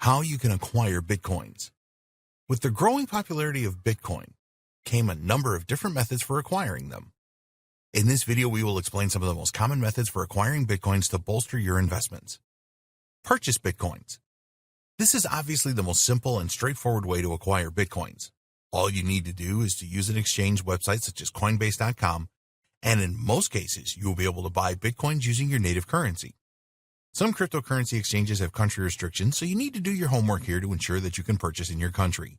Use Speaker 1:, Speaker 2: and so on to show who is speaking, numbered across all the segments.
Speaker 1: How you can acquire Bitcoins. With the growing popularity of Bitcoin came a number of different methods for acquiring them. In this video, we will explain some of the most common methods for acquiring Bitcoins to bolster your investments. Purchase Bitcoins. This is obviously the most simple and straightforward way to acquire Bitcoins. All you need to do is to use an exchange website such as Coinbase.com, and in most cases, you will be able to buy Bitcoins using your native currency. Some cryptocurrency exchanges have country restrictions, so you need to do your homework here to ensure that you can purchase in your country.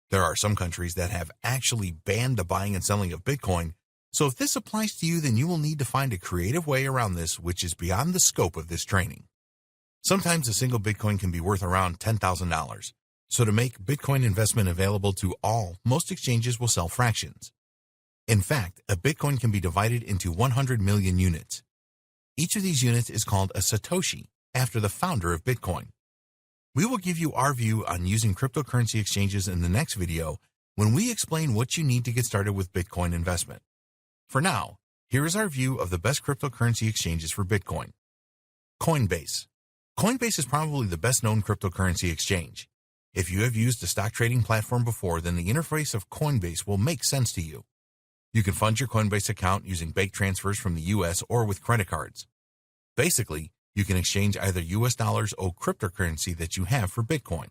Speaker 1: There are some countries that have actually banned the buying and selling of Bitcoin, so if this applies to you, then you will need to find a creative way around this, which is beyond the scope of this training. Sometimes a single Bitcoin can be worth around $10,000, so to make Bitcoin investment available to all, most exchanges will sell fractions. In fact, a Bitcoin can be divided into 100 million units. Each of these units is called a Satoshi, after the founder of Bitcoin. We will give you our view on using cryptocurrency exchanges in the next video when we explain what you need to get started with Bitcoin investment. For now, here is our view of the best cryptocurrency exchanges for Bitcoin. Coinbase. Coinbase is probably the best known cryptocurrency exchange. If you have used a stock trading platform before, then the interface of Coinbase will make sense to you. You can fund your Coinbase account using bank transfers from the US or with credit cards. Basically, you can exchange either US dollars or cryptocurrency that you have for Bitcoin.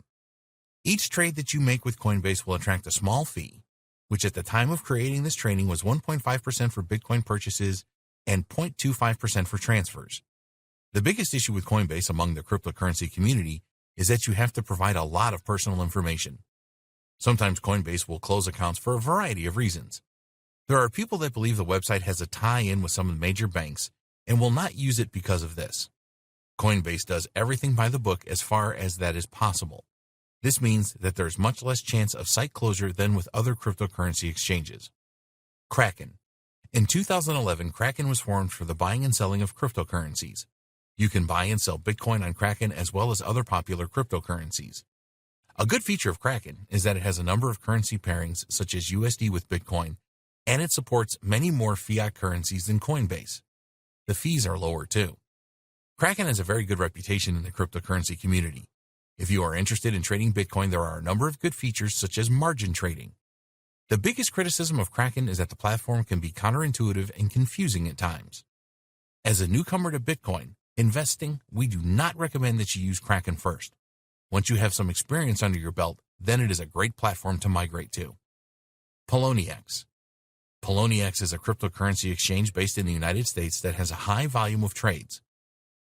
Speaker 1: Each trade that you make with Coinbase will attract a small fee, which at the time of creating this training was 1.5% for Bitcoin purchases and 0.25% for transfers. The biggest issue with Coinbase among the cryptocurrency community is that you have to provide a lot of personal information. Sometimes Coinbase will close accounts for a variety of reasons. There are people that believe the website has a tie-in with some of the major banks and will not use it because of this. Coinbase does everything by the book as far as that is possible. This means that there is much less chance of site closure than with other cryptocurrency exchanges. Kraken. In 2011, Kraken was formed for the buying and selling of cryptocurrencies. You can buy and sell Bitcoin on Kraken as well as other popular cryptocurrencies. A good feature of Kraken is that it has a number of currency pairings such as USD with Bitcoin, and it supports many more fiat currencies than Coinbase. The fees are lower too. Kraken has a very good reputation in the cryptocurrency community. If you are interested in trading Bitcoin, there are a number of good features such as margin trading. The biggest criticism of Kraken is that the platform can be counterintuitive and confusing at times. As a newcomer to Bitcoin investing, we do not recommend that you use Kraken first. Once you have some experience under your belt, then it is a great platform to migrate to. Poloniex. Poloniex is a cryptocurrency exchange based in the United States that has a high volume of trades.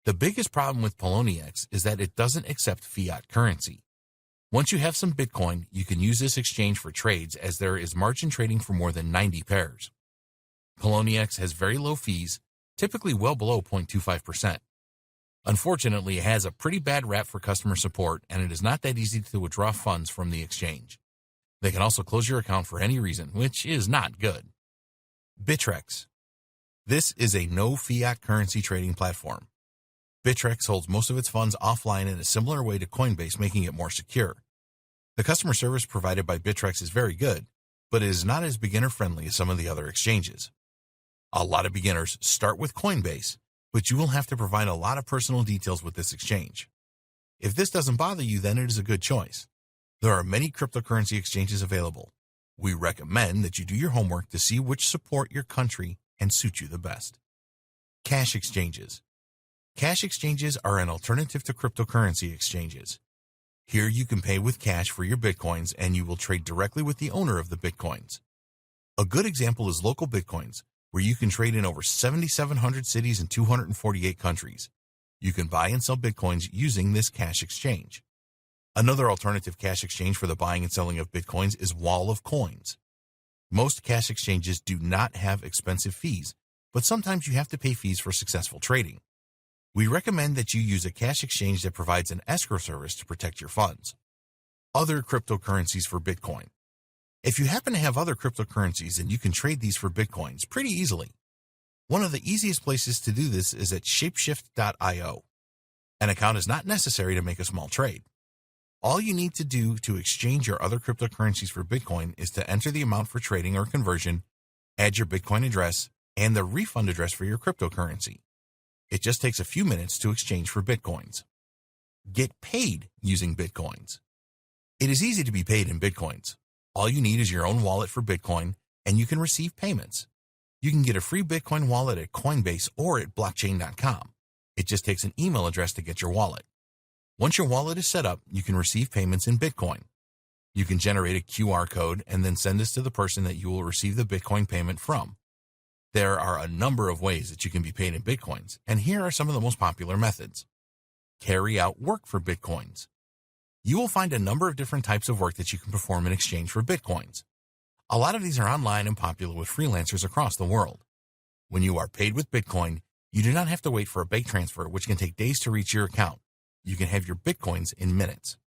Speaker 1: The biggest problem with Poloniex is that it doesn't accept fiat currency. Once you have some Bitcoin, you can use this exchange for trades as there is margin trading for more than 90 pairs. Poloniex has very low fees, typically well below 0.25%. Unfortunately, it has a pretty bad rap for customer support, and it is not that easy to withdraw funds from the exchange. They can also close your account for any reason, which is not good. Bittrex. This is a no fiat currency trading platform. Bittrex holds most of its funds offline in a similar way to Coinbase, making it more secure. The customer service provided by Bittrex is very good, but it is not as beginner-friendly as some of the other exchanges. A lot of beginners start with Coinbase, but you will have to provide a lot of personal details with this exchange. If this doesn't bother you, then it is a good choice. There are many cryptocurrency exchanges available. We recommend that you do your homework to see which support your country and suit you the best. Cash exchanges. Cash exchanges are an alternative to cryptocurrency exchanges. Here you can pay with cash for your Bitcoins and you will trade directly with the owner of the Bitcoins. A good example is Local Bitcoins, where you can trade in over 7,700 cities in 248 countries. You can buy and sell Bitcoins using this cash exchange. Another alternative cash exchange for the buying and selling of Bitcoins is Wall of Coins. Most cash exchanges do not have expensive fees, but sometimes you have to pay fees for successful trading. We recommend that you use a cash exchange that provides an escrow service to protect your funds. Other cryptocurrencies for Bitcoin. If you happen to have other cryptocurrencies, then you can trade these for Bitcoins pretty easily. One of the easiest places to do this is at shapeshift.io. An account is not necessary to make a small trade. All you need to do to exchange your other cryptocurrencies for Bitcoin is to enter the amount for trading or conversion, add your Bitcoin address, and the refund address for your cryptocurrency. It just takes a few minutes to exchange for Bitcoins. Get paid using Bitcoins. It is easy to be paid in Bitcoins. All you need is your own wallet for Bitcoin, and you can receive payments. You can get a free Bitcoin wallet at Coinbase or at blockchain.com. It just takes an email address to get your wallet. Once your wallet is set up, you can receive payments in Bitcoin. You can generate a QR code and then send this to the person that you will receive the Bitcoin payment from. There are a number of ways that you can be paid in Bitcoins, and here are some of the most popular methods. Carry out work for Bitcoins. You will find a number of different types of work that you can perform in exchange for Bitcoins. A lot of these are online and popular with freelancers across the world. When you are paid with Bitcoin, you do not have to wait for a bank transfer, which can take days to reach your account. You can have your Bitcoins in minutes.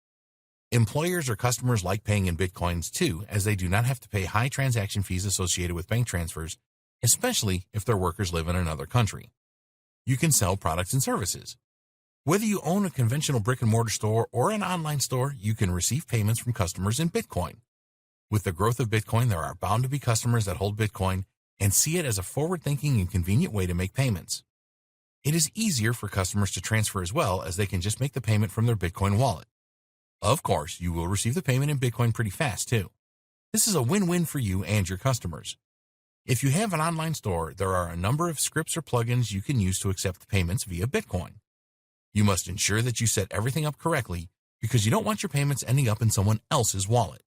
Speaker 1: Employers or customers like paying in Bitcoins too, as they do not have to pay high transaction fees associated with bank transfers, especially if their workers live in another country. You can sell products and services. Whether you own a conventional brick-and-mortar store or an online store, you can receive payments from customers in Bitcoin. With the growth of Bitcoin, there are bound to be customers that hold Bitcoin and see it as a forward-thinking and convenient way to make payments. It is easier for customers to transfer as well, as they can just make the payment from their Bitcoin wallet. Of course, you will receive the payment in Bitcoin pretty fast too. This is a win-win for you and your customers. If you have an online store, there are a number of scripts or plugins you can use to accept payments via Bitcoin. You must ensure that you set everything up correctly, because you don't want your payments ending up in someone else's wallet.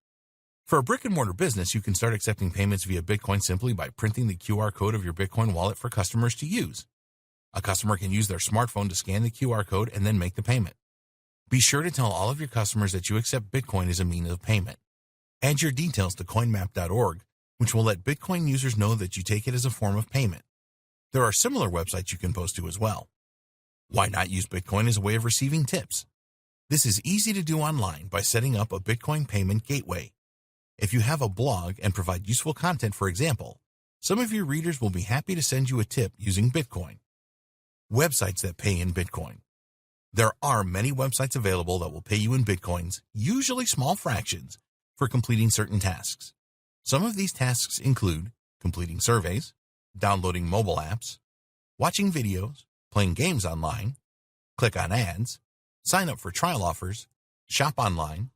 Speaker 1: For a brick-and-mortar business, you can start accepting payments via Bitcoin simply by printing the QR code of your Bitcoin wallet for customers to use. A customer can use their smartphone to scan the QR code and then make the payment. Be sure to tell all of your customers that you accept Bitcoin as a means of payment. Add your details to coinmap.org, which will let Bitcoin users know that you take it as a form of payment. There are similar websites you can post to as well. Why not use Bitcoin as a way of receiving tips? This is easy to do online by setting up a Bitcoin payment gateway. If you have a blog and provide useful content, for example, some of your readers will be happy to send you a tip using Bitcoin. Websites that pay in Bitcoin. There are many websites available that will pay you in Bitcoins, usually small fractions, for completing certain tasks. Some of these tasks include completing surveys, downloading mobile apps, watching videos, playing games online, click on ads, sign up for trial offers, shop online,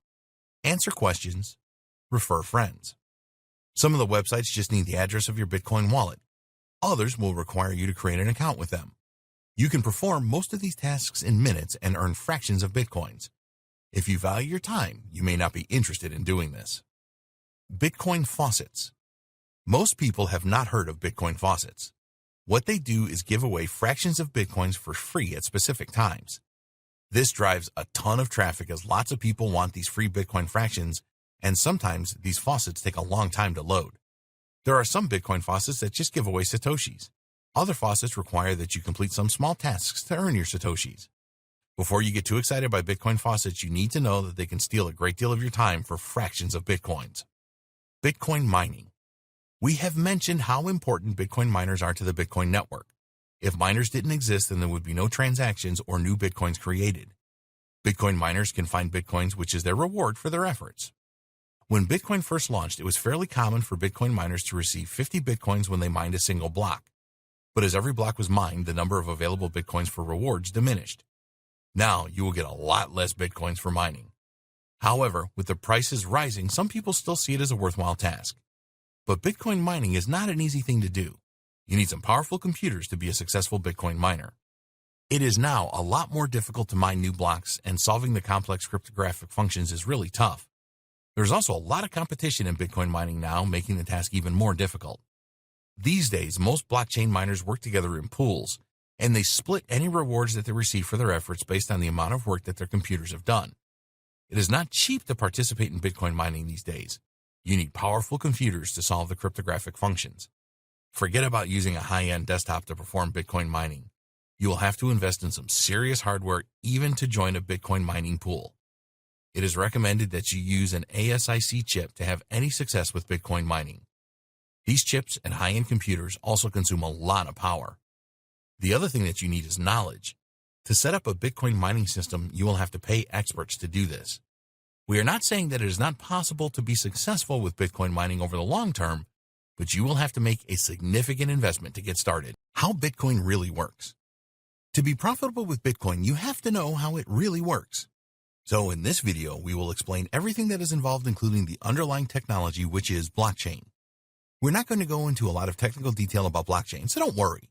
Speaker 1: answer questions, refer friends. Some of the websites just need the address of your Bitcoin wallet. Others will require you to create an account with them. You can perform most of these tasks in minutes and earn fractions of Bitcoins. If you value your time, you may not be interested in doing this. Bitcoin faucets. Most people have not heard of Bitcoin faucets. What they do is give away fractions of Bitcoins for free at specific times. This drives a ton of traffic, as lots of people want these free Bitcoin fractions, and sometimes these faucets take a long time to load. There are some Bitcoin faucets that just give away Satoshis. Other faucets require that you complete some small tasks to earn your Satoshis. Before you get too excited by Bitcoin faucets, you need to know that they can steal a great deal of your time for fractions of Bitcoins. Bitcoin mining. We have mentioned how important Bitcoin miners are to the Bitcoin network. If miners didn't exist, then there would be no transactions or new Bitcoins created. Bitcoin miners can find Bitcoins, which is their reward for their efforts. When Bitcoin first launched, it was fairly common for Bitcoin miners to receive 50 Bitcoins when they mined a single block. But as every block was mined, the number of available Bitcoins for rewards diminished. Now you will get a lot less Bitcoins for mining. However, with the prices rising, some people still see it as a worthwhile task. But Bitcoin mining is not an easy thing to do. You need some powerful computers to be a successful Bitcoin miner. It is now a lot more difficult to mine new blocks, and solving the complex cryptographic functions is really tough. There's also a lot of competition in Bitcoin mining now, making the task even more difficult. These days, most blockchain miners work together in pools, and they split any rewards that they receive for their efforts based on the amount of work that their computers have done. It is not cheap to participate in Bitcoin mining these days. You need powerful computers to solve the cryptographic functions. Forget about using a high-end desktop to perform Bitcoin mining. You will have to invest in some serious hardware even to join a Bitcoin mining pool. It is recommended that you use an ASIC chip to have any success with Bitcoin mining. These chips and high-end computers also consume a lot of power. The other thing that you need is knowledge. To set up a Bitcoin mining system, you will have to pay experts to do this. We are not saying that it is not possible to be successful with Bitcoin mining over the long term, but you will have to make a significant investment to get started. How Bitcoin really works. To be profitable with Bitcoin, you have to know how it really works. So in this video, we will explain everything that is involved, including the underlying technology, which is blockchain. We're not going to go into a lot of technical detail about blockchain, so don't worry.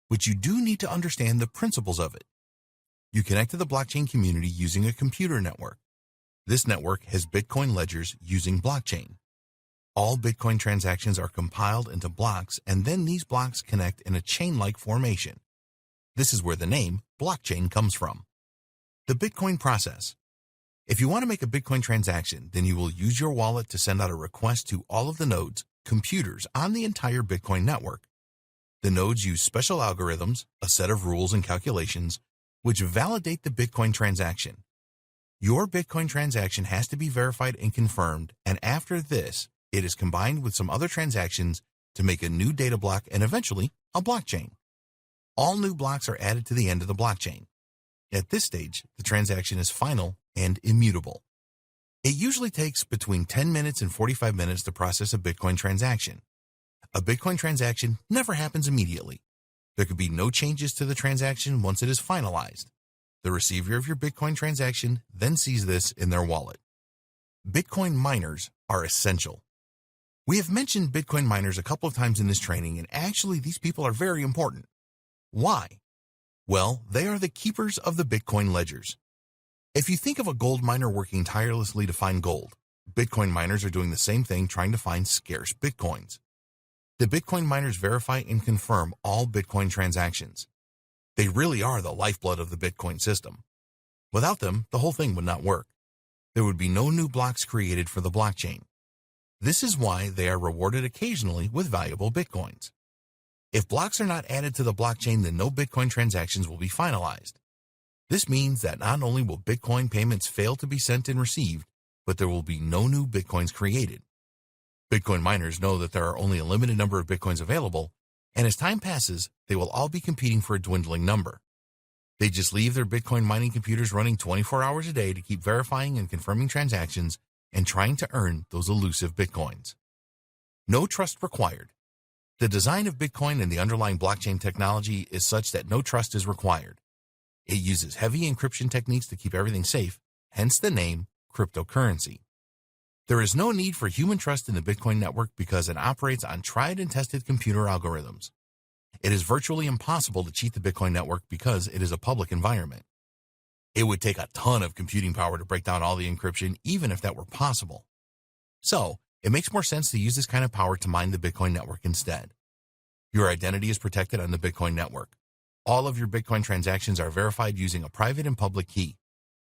Speaker 1: But you do need to understand the principles of it. You connect to the blockchain community using a computer network. This network has Bitcoin ledgers using blockchain. All Bitcoin transactions are compiled into blocks, and then these blocks connect in a chain-like formation. This is where the name blockchain comes from. The Bitcoin process. If you want to make a Bitcoin transaction, then you will use your wallet to send out a request to all of the nodes, computers on the entire Bitcoin network. The nodes use special algorithms, a set of rules and calculations, which validate the Bitcoin transaction. Your Bitcoin transaction has to be verified and confirmed, and after this, it is combined with some other transactions to make a new data block and eventually a blockchain. All new blocks are added to the end of the blockchain. At this stage, the transaction is final and immutable. It usually takes between 10 minutes and 45 minutes to process a Bitcoin transaction. A Bitcoin transaction never happens immediately. There could be no changes to the transaction once it is finalized. The receiver of your Bitcoin transaction then sees this in their wallet. Bitcoin miners are essential. We have mentioned Bitcoin miners a couple of times in this training, and actually these people are very important. Why? Well, they are the keepers of the Bitcoin ledgers. If you think of a gold miner working tirelessly to find gold, Bitcoin miners are doing the same thing, trying to find scarce Bitcoins. The Bitcoin miners verify and confirm all Bitcoin transactions. They really are the lifeblood of the Bitcoin system. Without them, the whole thing would not work. There would be no new blocks created for the blockchain. This is why they are rewarded occasionally with valuable Bitcoins. If blocks are not added to the blockchain, then no Bitcoin transactions will be finalized. This means that not only will Bitcoin payments fail to be sent and received, but there will be no new Bitcoins created. Bitcoin miners know that there are only a limited number of Bitcoins available, and as time passes, they will all be competing for a dwindling number. They just leave their Bitcoin mining computers running 24 hours a day to keep verifying and confirming transactions and trying to earn those elusive Bitcoins. No trust required. The design of Bitcoin and the underlying blockchain technology is such that no trust is required. It uses heavy encryption techniques to keep everything safe, hence the name cryptocurrency. There is no need for human trust in the Bitcoin network because it operates on tried and tested computer algorithms. It is virtually impossible to cheat the Bitcoin network because it is a public environment. It would take a ton of computing power to break down all the encryption, even if that were possible. So, it makes more sense to use this kind of power to mine the Bitcoin network instead. Your identity is protected on the Bitcoin network. All of your Bitcoin transactions are verified using a private and public key.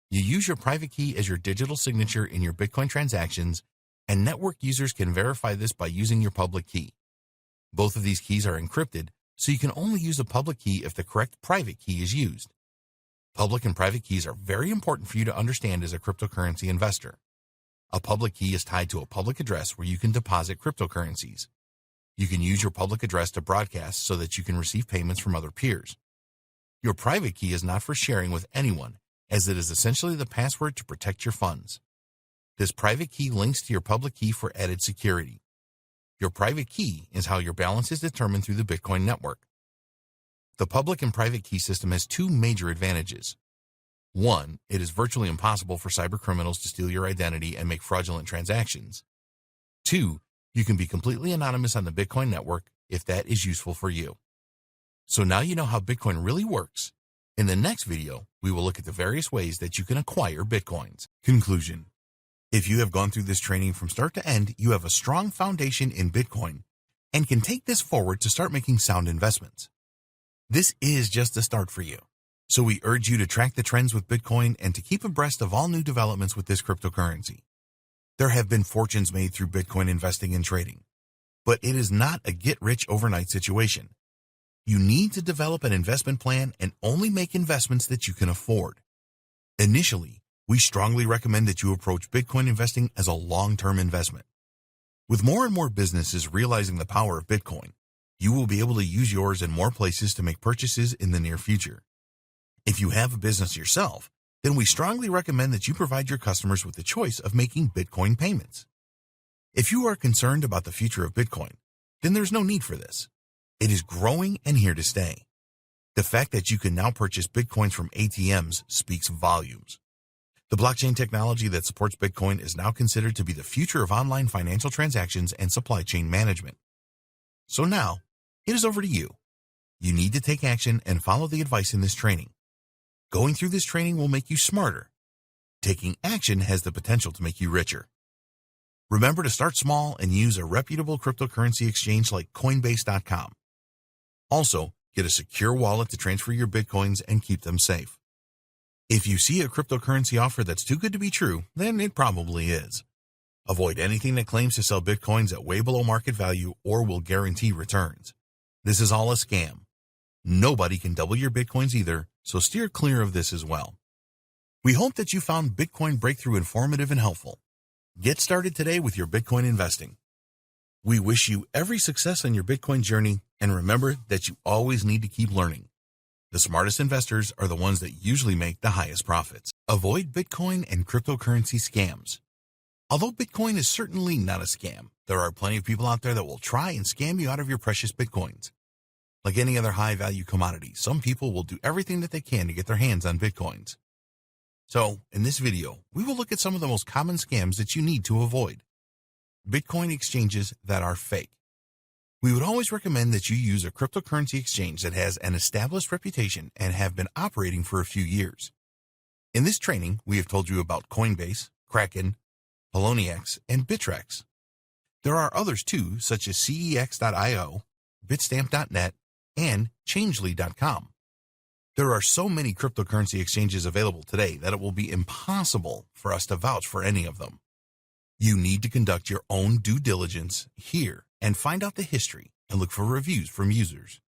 Speaker 1: You use your private key as your digital signature in your Bitcoin transactions, and network users can verify this by using your public key. Both of these keys are encrypted, so you can only use a public key if the correct private key is used. Public and private keys are very important for you to understand as a cryptocurrency investor. A public key is tied to a public address where you can deposit cryptocurrencies. You can use your public address to broadcast so that you can receive payments from other peers. Your private key is not for sharing with anyone, as it is essentially the password to protect your funds. This private key links to your public key for added security. Your private key is how your balance is determined through the Bitcoin network. The public and private key system has two major advantages. One, it is virtually impossible for cybercriminals to steal your identity and make fraudulent transactions. Two, you can be completely anonymous on the Bitcoin network if that is useful for you. So now you know how Bitcoin really works. In the next video, we will look at the various ways that you can acquire Bitcoins. Conclusion. If you have gone through this training from start to end, you have a strong foundation in Bitcoin and can take this forward to start making sound investments. This is just the start for you. So we urge you to track the trends with Bitcoin and to keep abreast of all new developments with this cryptocurrency. There have been fortunes made through Bitcoin investing and trading, but it is not a get-rich-overnight situation. You need to develop an investment plan and only make investments that you can afford. Initially, we strongly recommend that you approach Bitcoin investing as a long-term investment. With more and more businesses realizing the power of Bitcoin, you will be able to use yours in more places to make purchases in the near future. If you have a business yourself, then we strongly recommend that you provide your customers with the choice of making Bitcoin payments. If you are concerned about the future of Bitcoin, then there's no need for this. It is growing and here to stay. The fact that you can now purchase Bitcoins from ATMs speaks volumes. The blockchain technology that supports Bitcoin is now considered to be the future of online financial transactions and supply chain management. So now, it is over to you. You need to take action and follow the advice in this training. Going through this training will make you smarter. Taking action has the potential to make you richer. Remember to start small and use a reputable cryptocurrency exchange like Coinbase.com. Also, get a secure wallet to transfer your Bitcoins and keep them safe. If you see a cryptocurrency offer that's too good to be true, then it probably is. Avoid anything that claims to sell Bitcoins at way below market value or will guarantee returns. This is all a scam. Nobody can double your Bitcoins either, so steer clear of this as well. We hope that you found Bitcoin Breakthrough informative and helpful. Get started today with your Bitcoin investing. We wish you every success on your Bitcoin journey, and remember that you always need to keep learning. The smartest investors are the ones that usually make the highest profits. Avoid Bitcoin and cryptocurrency scams. Although Bitcoin is certainly not a scam, there are plenty of people out there that will try and scam you out of your precious Bitcoins. Like any other high-value commodity, some people will do everything that they can to get their hands on Bitcoins. So, in this video, we will look at some of the most common scams that you need to avoid. Bitcoin exchanges that are fake. We would always recommend that you use a cryptocurrency exchange that has an established reputation and have been operating for a few years. In this training, we have told you about Coinbase, Kraken, Poloniex, and Bittrex. There are others too, such as CEX.io, Bitstamp.net, and Changely.com. There are so many cryptocurrency exchanges available today that it will be impossible for us to vouch for any of them. You need to conduct your own due diligence here and find out the history and look for reviews from users.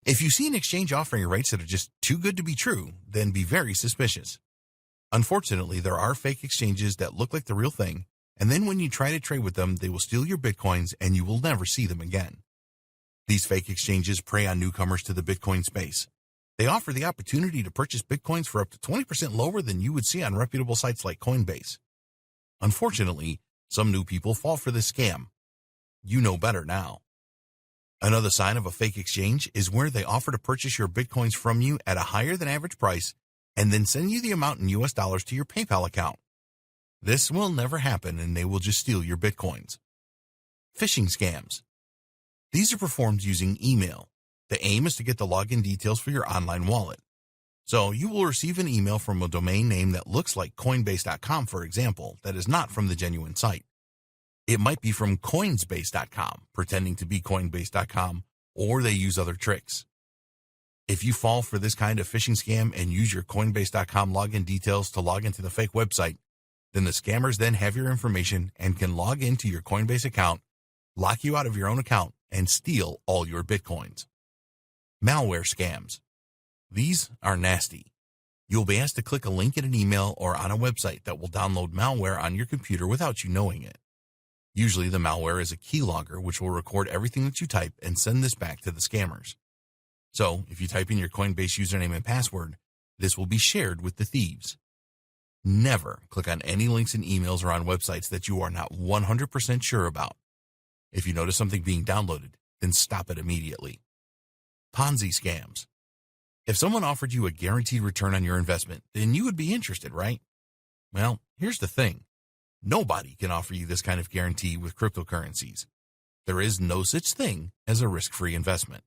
Speaker 1: If you see an exchange offering rates that are just too good to be true, then be very suspicious. Unfortunately, there are fake exchanges that look like the real thing, and then when you try to trade with them, they will steal your Bitcoins and you will never see them again. These fake exchanges prey on newcomers to the Bitcoin space. They offer the opportunity to purchase Bitcoins for up to 20% lower than you would see on reputable sites like Coinbase. Unfortunately, some new people fall for this scam. You know better now. Another sign of a fake exchange is where they offer to purchase your Bitcoins from you at a higher than average price and then send you the amount in US dollars to your PayPal account. This will never happen and they will just steal your Bitcoins. Phishing scams. These are performed using email. The aim is to get the login details for your online wallet. So you will receive an email from a domain name that looks like Coinbase.com, for example, that is not from the genuine site. It might be from Coinsbase.com, pretending to be Coinbase.com, or they use other tricks. If you fall for this kind of phishing scam and use your Coinbase.com login details to log into the fake website, then the scammers then have your information and can log into your Coinbase account, lock you out of your own account, and steal all your Bitcoins. Malware scams. These are nasty. You'll be asked to click a link in an email or on a website that will download malware on your computer without you knowing it. Usually the malware is a keylogger which will record everything that you type and send this back to the scammers. So, if you type in your Coinbase username and password, this will be shared with the thieves. Never click on any links in emails or on websites that you are not 100% sure about. If you notice something being downloaded, then stop it immediately. Ponzi scams. If someone offered you a guaranteed return on your investment, then you would be interested, right? Well, here's the thing. Nobody can offer you this kind of guarantee with cryptocurrencies. There is no such thing as a risk-free investment.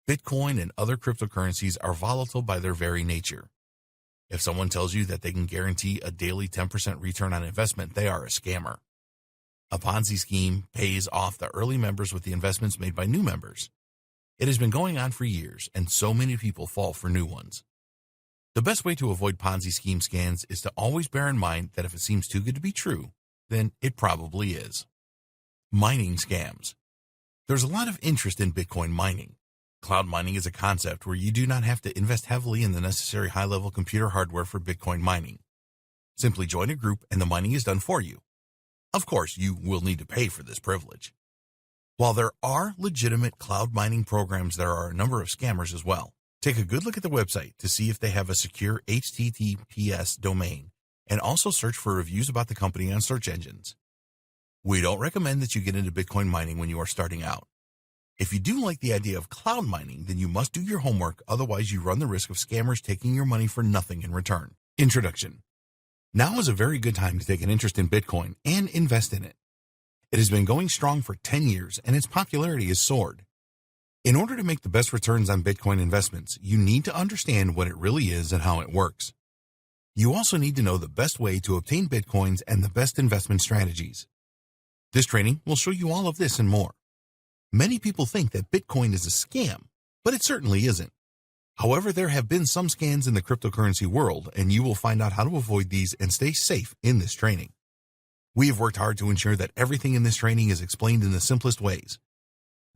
Speaker 1: Bitcoin and other cryptocurrencies are volatile by their very nature. If someone tells you that they can guarantee a daily 10% return on investment, they are a scammer. A Ponzi scheme pays off the early members with the investments made by new members. It has been going on for years, and so many people fall for new ones. The best way to avoid Ponzi scheme scams is to always bear in mind that if it seems too good to be true, then it probably is. Mining scams. There's a lot of interest in Bitcoin mining. Cloud mining is a concept where you do not have to invest heavily in the necessary high-level computer hardware for Bitcoin mining. Simply join a group and the mining is done for you. Of course, you will need to pay for this privilege. While there are legitimate cloud mining programs, there are a number of scammers as well. Take a good look at the website to see if they have a secure HTTPS domain, and also search for reviews about the company on search engines. We don't recommend that you get into Bitcoin mining when you are starting out. If you do like the idea of cloud mining, then you must do your homework, otherwise you run the risk of scammers taking your money for nothing in return. Introduction. Now is a very good time to take an interest in Bitcoin and invest in it. It has been going strong for 10 years and its popularity has soared. In order to make the best returns on Bitcoin investments, you need to understand what it really is and how it works. You also need to know the best way to obtain Bitcoins and the best investment strategies. This training will show you all of this and more. Many people think that Bitcoin is a scam, but it certainly isn't. However, there have been some scams in the cryptocurrency world, and you will find out how to avoid these and stay safe in this training. We have worked hard to ensure that everything in this training is explained in the simplest ways.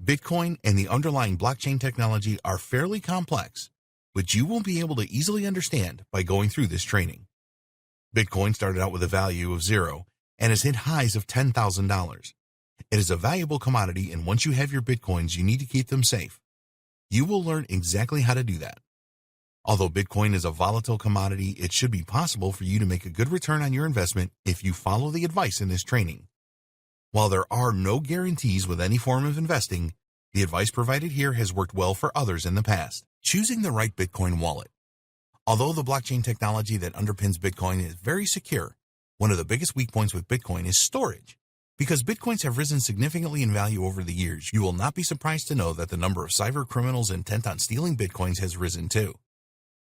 Speaker 1: Bitcoin and the underlying blockchain technology are fairly complex, which you will be able to easily understand by going through this training. Bitcoin started out with a value of 0 and has hit highs of $10,000. It is a valuable commodity, and once you have your Bitcoins, you need to keep them safe. You will learn exactly how to do that. Although Bitcoin is a volatile commodity, it should be possible for you to make a good return on your investment if you follow the advice in this training. While there are no guarantees with any form of investing, the advice provided here has worked well for others in the past. Choosing the right Bitcoin wallet. Although the blockchain technology that underpins Bitcoin is very secure, one of the biggest weak points with Bitcoin is storage. Because Bitcoins have risen significantly in value over the years, you will not be surprised to know that the number of cyber criminals intent on stealing Bitcoins has risen too.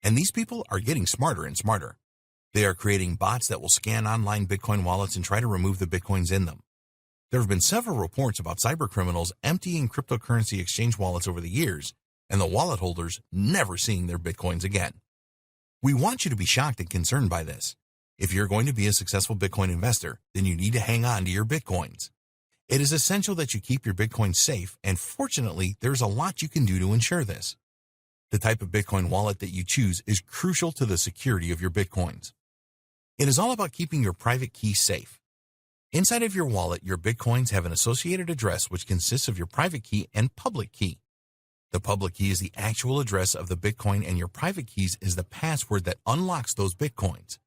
Speaker 1: And these people are getting smarter and smarter. They are creating bots that will scan online Bitcoin wallets and try to remove the Bitcoins in them. There have been several reports about cyber criminals emptying cryptocurrency exchange wallets over the years, and the wallet holders never seeing their Bitcoins again. We want you to be shocked and concerned by this. If you're going to be a successful Bitcoin investor, then you need to hang on to your Bitcoins. It is essential that you keep your Bitcoins safe, and fortunately, there's a lot you can do to ensure this. The type of Bitcoin wallet that you choose is crucial to the security of your Bitcoins. It is all about keeping your private key safe. Inside of your wallet, your Bitcoins have an associated address which consists of your private key and public key. The public key is the actual address of the Bitcoin, and your private keys is the password that unlocks those Bitcoins.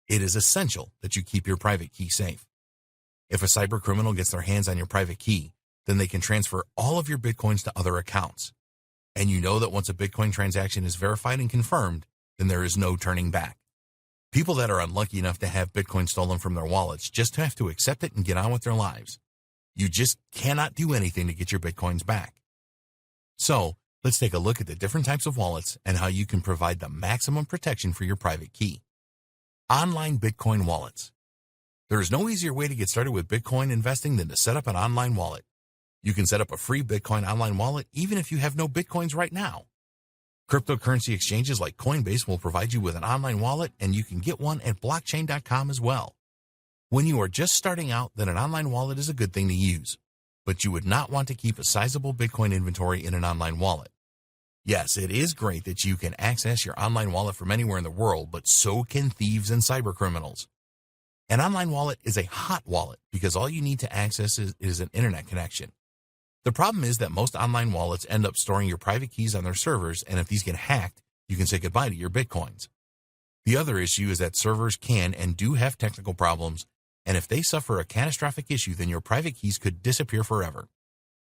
Speaker 1: It is essential that you keep your private key safe. If a cyber criminal gets their hands on your private key, then they can transfer all of your Bitcoins to other accounts. And you know that once a Bitcoin transaction is verified and confirmed, then there is no turning back. People that are unlucky enough to have Bitcoin stolen from their wallets just have to accept it and get on with their lives. You just cannot do anything to get your Bitcoins back. So, let's take a look at the different types of wallets and how you can provide the maximum protection for your private key. Online Bitcoin wallets. There is no easier way to get started with Bitcoin investing than to set up an online wallet. You can set up a free Bitcoin online wallet even if you have no Bitcoins right now. Cryptocurrency exchanges like Coinbase will provide you with an online wallet, and you can get one at blockchain.com as well. When you are just starting out, then an online wallet is a good thing to use, but you would not want to keep a sizable Bitcoin inventory in an online wallet. Yes, it is great that you can access your online wallet from anywhere in the world, but so can thieves and cyber criminals. An online wallet is a hot wallet because all you need to access is an internet connection. The problem is that most online wallets end up storing your private keys on their servers, and if these get hacked, you can say goodbye to your Bitcoins. The other issue is that servers can and do have technical problems, and if they suffer a catastrophic issue, then your private keys could disappear forever.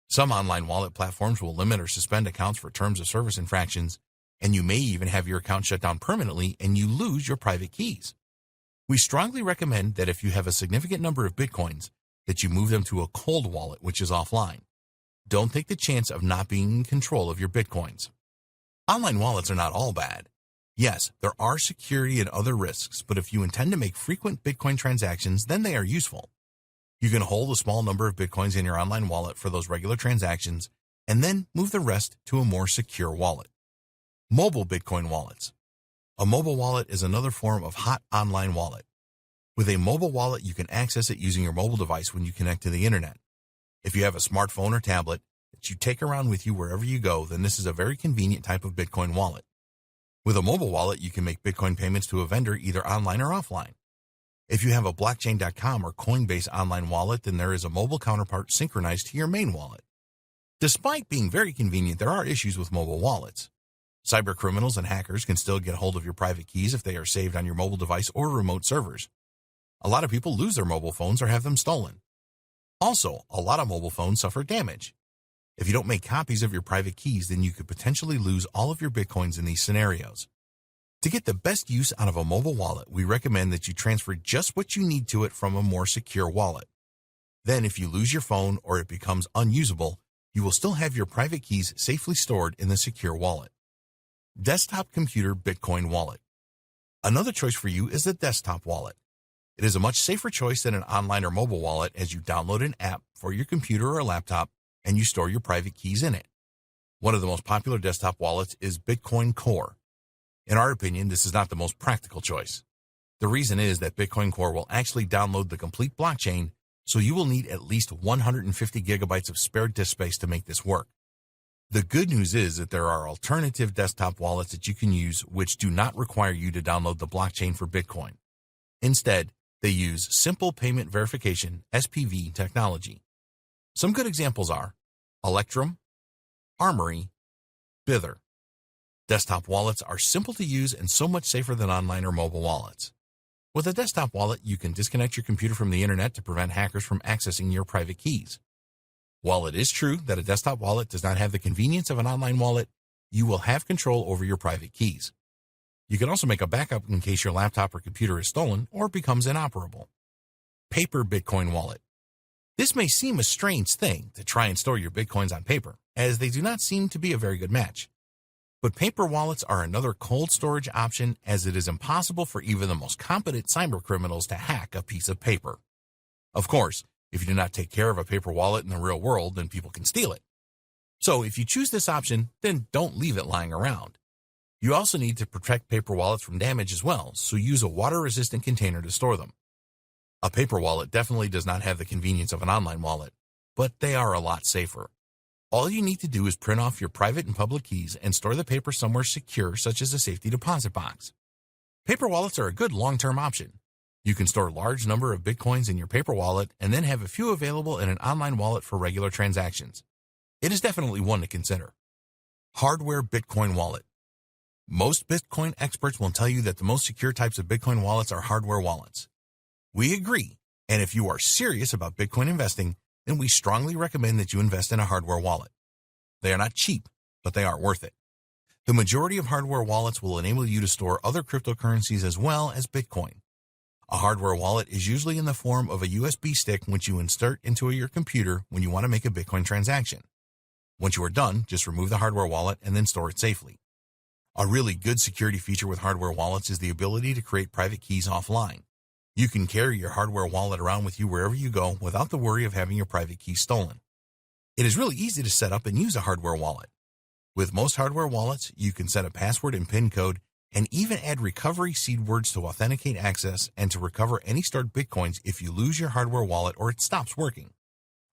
Speaker 1: Some online wallet platforms will limit or suspend accounts for terms of service infractions, and you may even have your account shut down permanently and you lose your private keys. We strongly recommend that if you have a significant number of Bitcoins, that you move them to a cold wallet, which is offline. Don't take the chance of not being in control of your Bitcoins. Online wallets are not all bad. Yes, there are security and other risks, but if you intend to make frequent Bitcoin transactions, then they are useful. You can hold a small number of Bitcoins in your online wallet for those regular transactions, and then move the rest to a more secure wallet. Mobile Bitcoin wallets. A mobile wallet is another form of hot online wallet. With a mobile wallet, you can access it using your mobile device when you connect to the internet. If you have a smartphone or tablet that you take around with you wherever you go, then this is a very convenient type of Bitcoin wallet. With a mobile wallet, you can make Bitcoin payments to a vendor either online or offline. If you have a blockchain.com or Coinbase online wallet, then there is a mobile counterpart synchronized to your main wallet. Despite being very convenient, there are issues with mobile wallets. Cyber criminals and hackers can still get hold of your private keys if they are saved on your mobile device or remote servers. A lot of people lose their mobile phones or have them stolen. Also, a lot of mobile phones suffer damage. If you don't make copies of your private keys, then you could potentially lose all of your Bitcoins in these scenarios. To get the best use out of a mobile wallet, we recommend that you transfer just what you need to it from a more secure wallet. Then if you lose your phone or it becomes unusable, you will still have your private keys safely stored in the secure wallet. Desktop Computer Bitcoin Wallet. Another choice for you is the desktop wallet. It is a much safer choice than an online or mobile wallet, as you download an app for your computer or laptop and you store your private keys in it. One of the most popular desktop wallets is Bitcoin Core. In our opinion, this is not the most practical choice. The reason is that Bitcoin Core will actually download the complete blockchain, so you will need at least 150 gigabytes of spare disk space to make this work. The good news is that there are alternative desktop wallets that you can use which do not require you to download the blockchain for Bitcoin. Instead, they use Simple Payment Verification (SPV) technology. Some good examples are Electrum, Armory, Bither. Desktop wallets are simple to use and so much safer than online or mobile wallets. With a desktop wallet, you can disconnect your computer from the internet to prevent hackers from accessing your private keys. While it is true that a desktop wallet does not have the convenience of an online wallet, you will have control over your private keys. You can also make a backup in case your laptop or computer is stolen or becomes inoperable. Paper Bitcoin Wallet. This may seem a strange thing to try and store your Bitcoins on paper, as they do not seem to be a very good match. But paper wallets are another cold storage option, as it is impossible for even the most competent cybercriminals to hack a piece of paper. Of course, if you do not take care of a paper wallet in the real world, then people can steal it. So if you choose this option, then don't leave it lying around. You also need to protect paper wallets from damage as well, so use a water-resistant container to store them. A paper wallet definitely does not have the convenience of an online wallet, but they are a lot safer. All you need to do is print off your private and public keys and store the paper somewhere secure, such as a safety deposit box. Paper wallets are a good long-term option. You can store a large number of Bitcoins in your paper wallet and then have a few available in an online wallet for regular transactions. It is definitely one to consider. Hardware Bitcoin Wallet. Most Bitcoin experts will tell you that the most secure types of Bitcoin wallets are hardware wallets. We agree, and if you are serious about Bitcoin investing, then we strongly recommend that you invest in a hardware wallet. They are not cheap, but they are worth it. The majority of hardware wallets will enable you to store other cryptocurrencies as well as Bitcoin. A hardware wallet is usually in the form of a USB stick which you insert into your computer when you want to make a Bitcoin transaction. Once you are done, just remove the hardware wallet and then store it safely. A really good security feature with hardware wallets is the ability to create private keys offline. You can carry your hardware wallet around with you wherever you go without the worry of having your private keys stolen. It is really easy to set up and use a hardware wallet. With most hardware wallets, you can set a password and PIN code and even add recovery seed words to authenticate access and to recover any stored Bitcoins if you lose your hardware wallet or it stops working.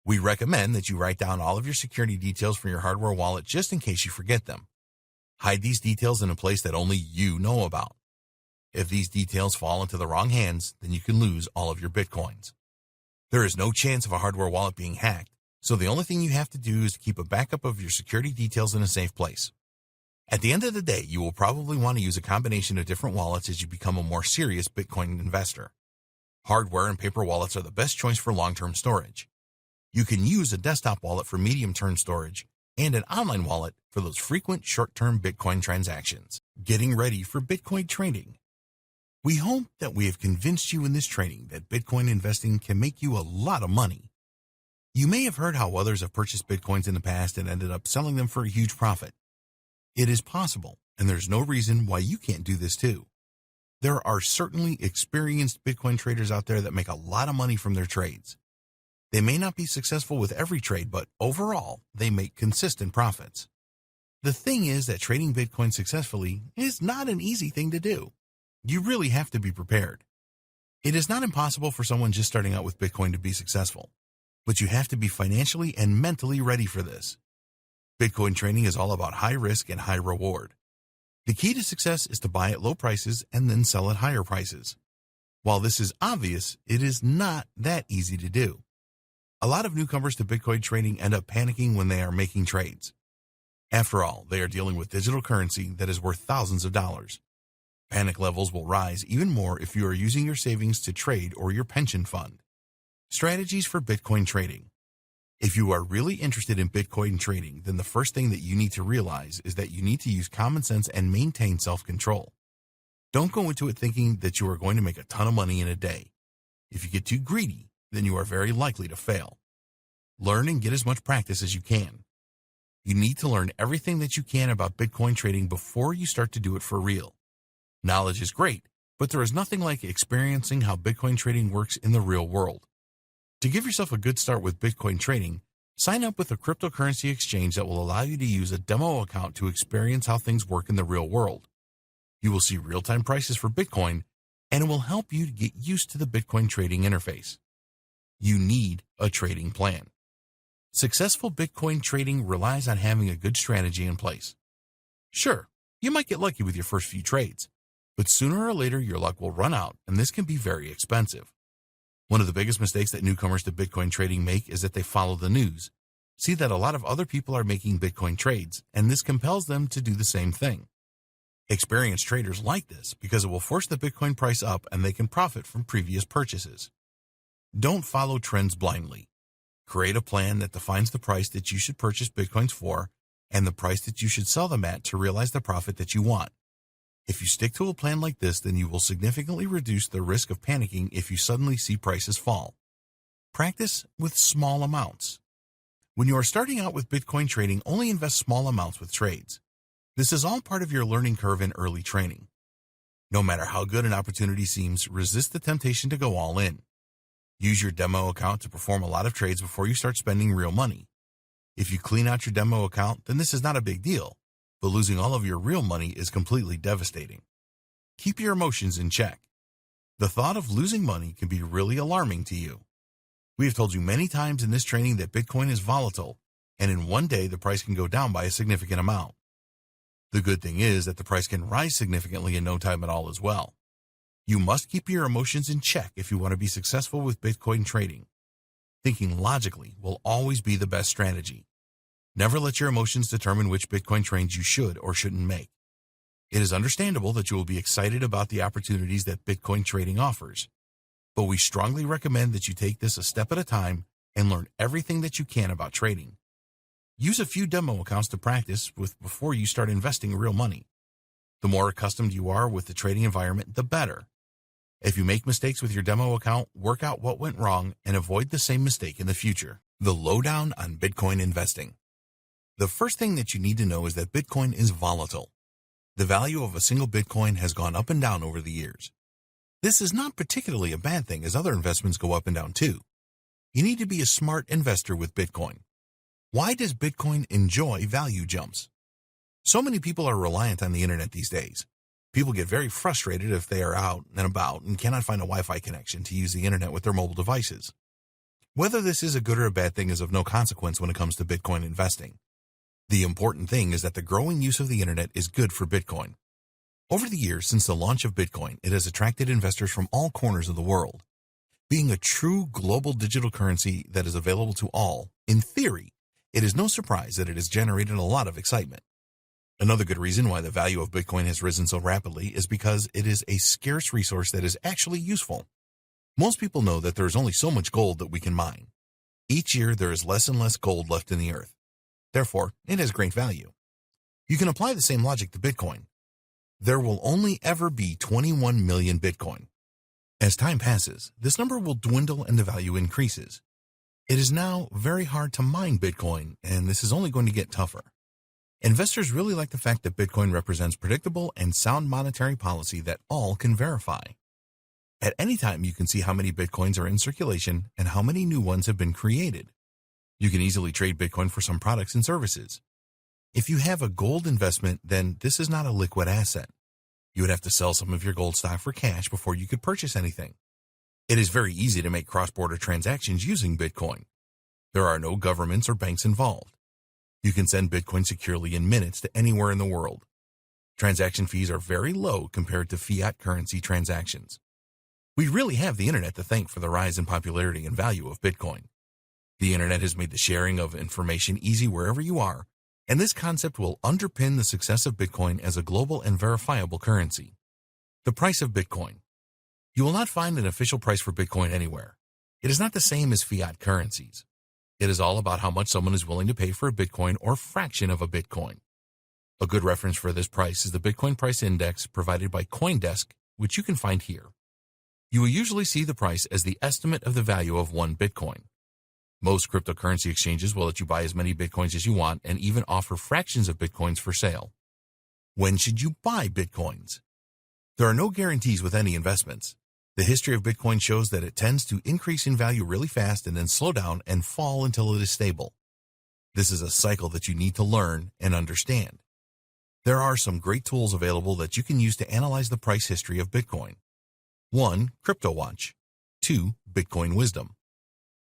Speaker 1: We recommend that you write down all of your security details for your hardware wallet just in case you forget them. Hide these details in a place that only you know about. If these details fall into the wrong hands, then you can lose all of your Bitcoins. There is no chance of a hardware wallet being hacked, so the only thing you have to do is to keep a backup of your security details in a safe place. At the end of the day, you will probably want to use a combination of different wallets as you become a more serious Bitcoin investor. Hardware and paper wallets are the best choice for long-term storage. You can use a desktop wallet for medium-term storage and an online wallet for those frequent short-term Bitcoin transactions. Getting ready for Bitcoin trading. We hope that we have convinced you in this training that Bitcoin investing can make you a lot of money. You may have heard how others have purchased Bitcoins in the past and ended up selling them for a huge profit. It is possible, and there's no reason why you can't do this too. There are certainly experienced Bitcoin traders out there that make a lot of money from their trades. They may not be successful with every trade, but overall, they make consistent profits. The thing is that trading Bitcoin successfully is not an easy thing to do. You really have to be prepared. It is not impossible for someone just starting out with Bitcoin to be successful, but you have to be financially and mentally ready for this. Bitcoin trading is all about high risk and high reward. The key to success is to buy at low prices and then sell at higher prices. While this is obvious, it is not that easy to do. A lot of newcomers to Bitcoin trading end up panicking when they are making trades. After all, they are dealing with digital currency that is worth thousands of dollars. Panic levels will rise even more if you are using your savings to trade or your pension fund. Strategies for Bitcoin trading. If you are really interested in Bitcoin trading, then the first thing that you need to realize is that you need to use common sense and maintain self-control. Don't go into it thinking that you are going to make a ton of money in a day. If you get too greedy, then you are very likely to fail. Learn and get as much practice as you can. You need to learn everything that you can about Bitcoin trading before you start to do it for real. Knowledge is great, but there is nothing like experiencing how Bitcoin trading works in the real world. To give yourself a good start with Bitcoin trading, sign up with a cryptocurrency exchange that will allow you to use a demo account to experience how things work in the real world. You will see real-time prices for Bitcoin, and it will help you to get used to the Bitcoin trading interface. You need a trading plan. Successful Bitcoin trading relies on having a good strategy in place. Sure, you might get lucky with your first few trades, but sooner or later your luck will run out, and this can be very expensive. One of the biggest mistakes that newcomers to Bitcoin trading make is that they follow the news, see that a lot of other people are making Bitcoin trades, and this compels them to do the same thing. Experienced traders like this because it will force the Bitcoin price up and they can profit from previous purchases. Don't follow trends blindly. Create a plan that defines the price that you should purchase Bitcoins for and the price that you should sell them at to realize the profit that you want. If you stick to a plan like this, then you will significantly reduce the risk of panicking if you suddenly see prices fall. Practice with small amounts. When you are starting out with Bitcoin trading, only invest small amounts with trades. This is all part of your learning curve in early training. No matter how good an opportunity seems, resist the temptation to go all in. Use your demo account to perform a lot of trades before you start spending real money. If you clean out your demo account, then this is not a big deal, but losing all of your real money is completely devastating. Keep your emotions in check. The thought of losing money can be really alarming to you. We have told you many times in this training that Bitcoin is volatile, and in one day the price can go down by a significant amount. The good thing is that the price can rise significantly in no time at all as well. You must keep your emotions in check if you want to be successful with Bitcoin trading. Thinking logically will always be the best strategy. Never let your emotions determine which Bitcoin trades you should or shouldn't make. It is understandable that you will be excited about the opportunities that Bitcoin trading offers, but we strongly recommend that you take this a step at a time and learn everything that you can about trading. Use a few demo accounts to practice with before you start investing real money. The more accustomed you are with the trading environment, the better. If you make mistakes with your demo account, work out what went wrong and avoid the same mistake in the future. The lowdown on Bitcoin investing. The first thing that you need to know is that Bitcoin is volatile. The value of a single Bitcoin has gone up and down over the years. This is not particularly a bad thing, as other investments go up and down too. You need to be a smart investor with Bitcoin. Why does Bitcoin enjoy value jumps? So many people are reliant on the internet these days. People get very frustrated if they are out and about and cannot find a Wi-Fi connection to use the internet with their mobile devices. Whether this is a good or a bad thing is of no consequence when it comes to Bitcoin investing. The important thing is that the growing use of the internet is good for Bitcoin. Over the years since the launch of Bitcoin, it has attracted investors from all corners of the world. Being a true global digital currency that is available to all, in theory, it is no surprise that it has generated a lot of excitement. Another good reason why the value of Bitcoin has risen so rapidly is because it is a scarce resource that is actually useful. Most people know that there is only so much gold that we can mine. Each year there is less and less gold left in the earth. Therefore, it has great value. You can apply the same logic to Bitcoin. There will only ever be 21 million Bitcoin. As time passes, this number will dwindle and the value increases. It is now very hard to mine Bitcoin, and this is only going to get tougher. Investors really like the fact that Bitcoin represents predictable and sound monetary policy that all can verify. At any time, you can see how many Bitcoins are in circulation and how many new ones have been created. You can easily trade Bitcoin for some products and services. If you have a gold investment, then this is not a liquid asset. You would have to sell some of your gold stock for cash before you could purchase anything. It is very easy to make cross-border transactions using Bitcoin. There are no governments or banks involved. You can send Bitcoin securely in minutes to anywhere in the world. Transaction fees are very low compared to fiat currency transactions. We really have the internet to thank for the rise in popularity and value of Bitcoin. The internet has made the sharing of information easy wherever you are, and this concept will underpin the success of Bitcoin as a global and verifiable currency. The price of Bitcoin. You will not find an official price for Bitcoin anywhere. It is not the same as fiat currencies. It is all about how much someone is willing to pay for a Bitcoin or fraction of a Bitcoin. A good reference for this price is the Bitcoin price index provided by CoinDesk, which you can find here. You will usually see the price as the estimate of the value of one Bitcoin. Most cryptocurrency exchanges will let you buy as many Bitcoins as you want and even offer fractions of Bitcoins for sale. When should you buy Bitcoins? There are no guarantees with any investments. The history of Bitcoin shows that it tends to increase in value really fast and then slow down and fall until it is stable. This is a cycle that you need to learn and understand. There are some great tools available that you can use to analyze the price history of Bitcoin. 1. CryptoWatch. 2. Bitcoin Wisdom.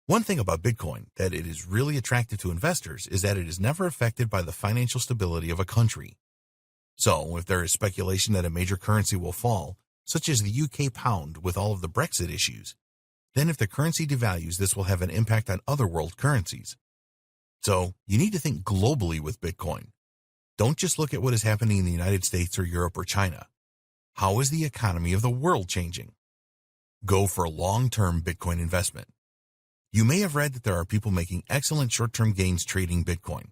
Speaker 1: One thing about Bitcoin that it is really attractive to investors is that it is never affected by the financial stability of a country. So, if there is speculation that a major currency will fall, such as the UK pound with all of the Brexit issues, then if the currency devalues, this will have an impact on other world currencies. So, you need to think globally with Bitcoin. Don't just look at what is happening in the United States or Europe or China. How is the economy of the world changing? Go for a long-term Bitcoin investment. You may have read that there are people making excellent short-term gains trading Bitcoin.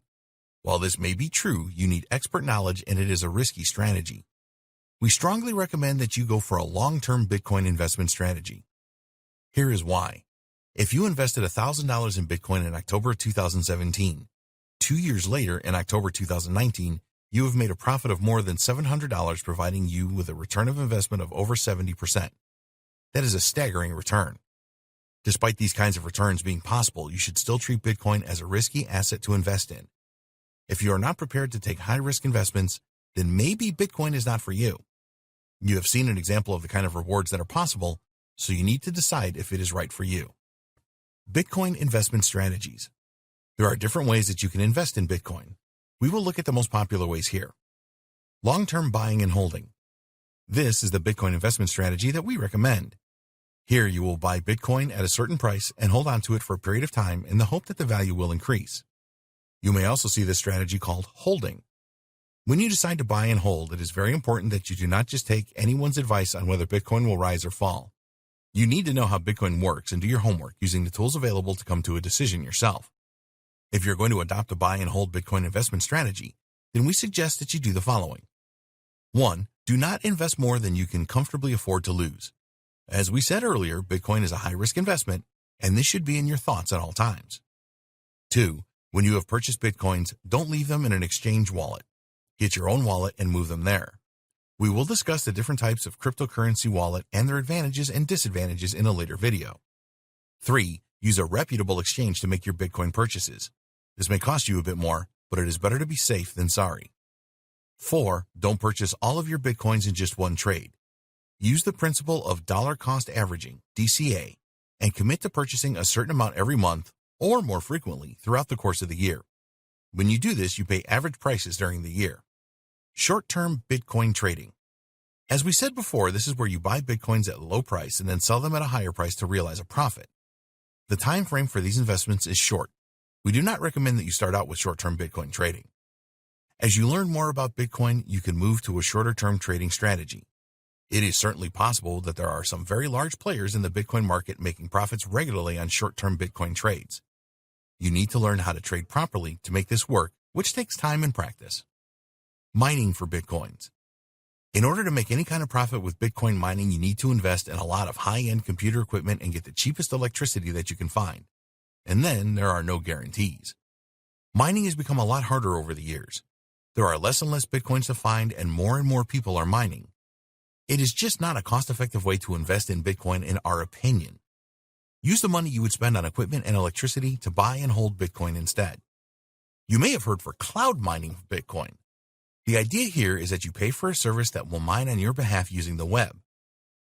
Speaker 1: While this may be true, you need expert knowledge and it is a risky strategy. We strongly recommend that you go for a long-term Bitcoin investment strategy. Here is why. If you invested $1,000 in Bitcoin in October 2017, 2 years later in October 2019, you have made a profit of more than $700, providing you with a return of investment of over 70%. That is a staggering return. Despite these kinds of returns being possible, you should still treat Bitcoin as a risky asset to invest in. If you are not prepared to take high-risk investments, then maybe Bitcoin is not for you. You have seen an example of the kind of rewards that are possible, so you need to decide if it is right for you. Bitcoin investment strategies. There are different ways that you can invest in Bitcoin. We will look at the most popular ways here. Long-term buying and holding. This is the Bitcoin investment strategy that we recommend. Here you will buy Bitcoin at a certain price and hold on to it for a period of time in the hope that the value will increase. You may also see this strategy called holding. When you decide to buy and hold, it is very important that you do not just take anyone's advice on whether Bitcoin will rise or fall. You need to know how Bitcoin works and do your homework using the tools available to come to a decision yourself. If you're going to adopt a buy and hold Bitcoin investment strategy, then we suggest that you do the following. 1. Do not invest more than you can comfortably afford to lose. As we said earlier, Bitcoin is a high-risk investment, and this should be in your thoughts at all times. 2. When you have purchased Bitcoins, don't leave them in an exchange wallet. Get your own wallet and move them there. We will discuss the different types of cryptocurrency wallet and their advantages and disadvantages in a later video. 3. Use a reputable exchange to make your Bitcoin purchases. This may cost you a bit more, but it is better to be safe than sorry. 4. Don't purchase all of your Bitcoins in just one trade. Use the principle of dollar cost averaging, DCA, and commit to purchasing a certain amount every month or more frequently throughout the course of the year. When you do this, you pay average prices during the year. Short-term Bitcoin trading. As we said before, this is where you buy Bitcoins at a low price and then sell them at a higher price to realize a profit. The time frame for these investments is short. We do not recommend that you start out with short-term Bitcoin trading. As you learn more about Bitcoin, you can move to a shorter-term trading strategy. It is certainly possible that there are some very large players in the Bitcoin market making profits regularly on short-term Bitcoin trades. You need to learn how to trade properly to make this work, which takes time and practice. Mining for Bitcoins. In order to make any kind of profit with Bitcoin mining, you need to invest in a lot of high-end computer equipment and get the cheapest electricity that you can find. And then there are no guarantees. Mining has become a lot harder over the years. There are less and less Bitcoins to find and more people are mining. It is just not a cost-effective way to invest in Bitcoin in our opinion. Use the money you would spend on equipment and electricity to buy and hold Bitcoin instead. You may have heard for cloud mining for Bitcoin. The idea here is that you pay for a service that will mine on your behalf using the web.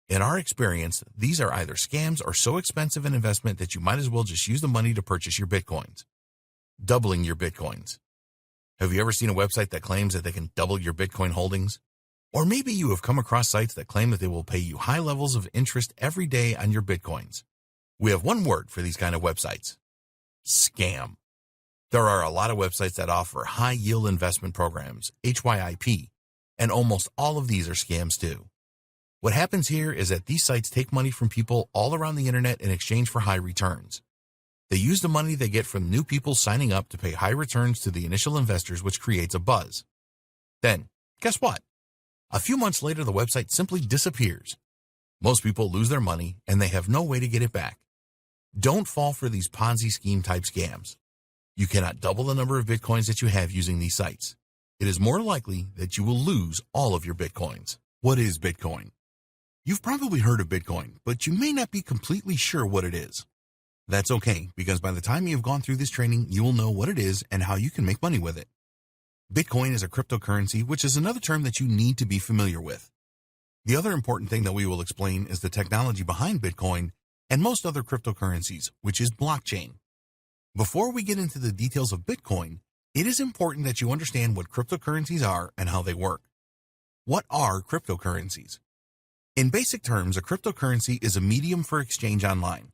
Speaker 1: In our experience, these are either scams or so expensive an investment that you might as well just use the money to purchase your Bitcoins. Doubling your Bitcoins. Have you ever seen a website that claims that they can double your Bitcoin holdings? Or maybe you have come across sites that claim that they will pay you high levels of interest every day on your Bitcoins. We have one word for these kind of websites. Scam. There are a lot of websites that offer high-yield investment programs, HYIP, and almost all of these are scams too. What happens here is that these sites take money from people all around the internet in exchange for high returns. They use the money they get from new people signing up to pay high returns to the initial investors, which creates a buzz. Then, guess what? A few months later, the website simply disappears. Most people lose their money and they have no way to get it back. Don't fall for these Ponzi scheme type scams. You cannot double the number of Bitcoins that you have using these sites. It is more likely that you will lose all of your Bitcoins. What is Bitcoin? You've probably heard of Bitcoin, but you may not be completely sure what it is. That's okay, because by the time you've gone through this training, you will know what it is and how you can make money with it. Bitcoin is a cryptocurrency, which is another term that you need to be familiar with. The other important thing that we will explain is the technology behind Bitcoin and most other cryptocurrencies, which is blockchain. Before we get into the details of Bitcoin, it is important that you understand what cryptocurrencies are and how they work. What are cryptocurrencies? In basic terms, a cryptocurrency is a medium for exchange online.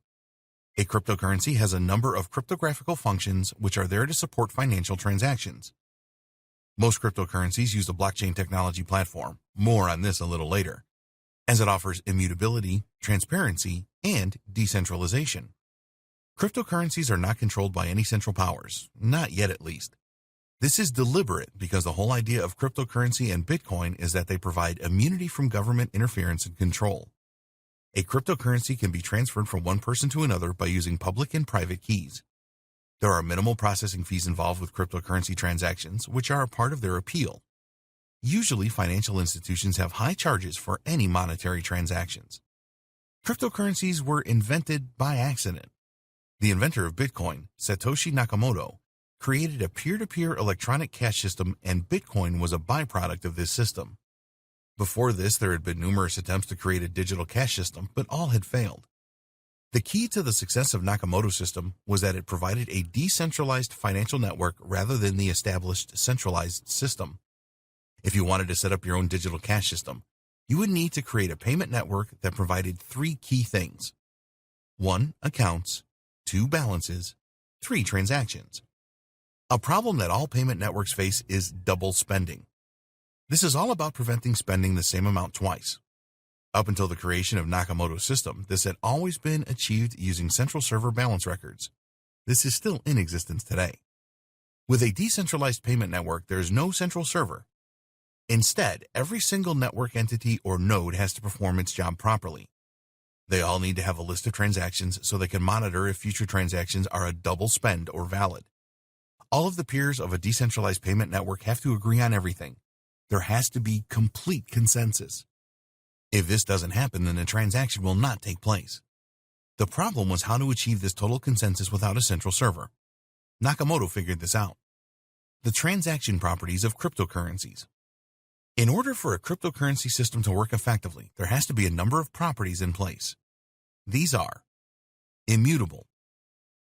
Speaker 1: A cryptocurrency has a number of cryptographical functions which are there to support financial transactions. Most cryptocurrencies use the blockchain technology platform, more on this a little later, as it offers immutability, transparency, and decentralization. Cryptocurrencies are not controlled by any central powers, not yet at least. This is deliberate because the whole idea of cryptocurrency and Bitcoin is that they provide immunity from government interference and control. A cryptocurrency can be transferred from one person to another by using public and private keys. There are minimal processing fees involved with cryptocurrency transactions, which are a part of their appeal. Usually, financial institutions have high charges for any monetary transactions. Cryptocurrencies were invented by accident. The inventor of Bitcoin, Satoshi Nakamoto, created a peer-to-peer electronic cash system, and Bitcoin was a byproduct of this system. Before this, there had been numerous attempts to create a digital cash system, but all had failed. The key to the success of Nakamoto's system was that it provided a decentralized financial network rather than the established centralized system. If you wanted to set up your own digital cash system, you would need to create a payment network that provided 3 key things. 1. Accounts. 2. Balances. 3. Transactions. A problem that all payment networks face is double spending. This is all about preventing spending the same amount twice. Up until the creation of Nakamoto's system, this had always been achieved using central server balance records. This is still in existence today. With a decentralized payment network, there is no central server. Instead, every single network entity or node has to perform its job properly. They all need to have a list of transactions so they can monitor if future transactions are a double spend or valid. All of the peers of a decentralized payment network have to agree on everything. There has to be complete consensus. If this doesn't happen, then the transaction will not take place. The problem was how to achieve this total consensus without a central server. Nakamoto figured this out. The transaction properties of cryptocurrencies. In order for a cryptocurrency system to work effectively, there has to be a number of properties in place. These are immutable.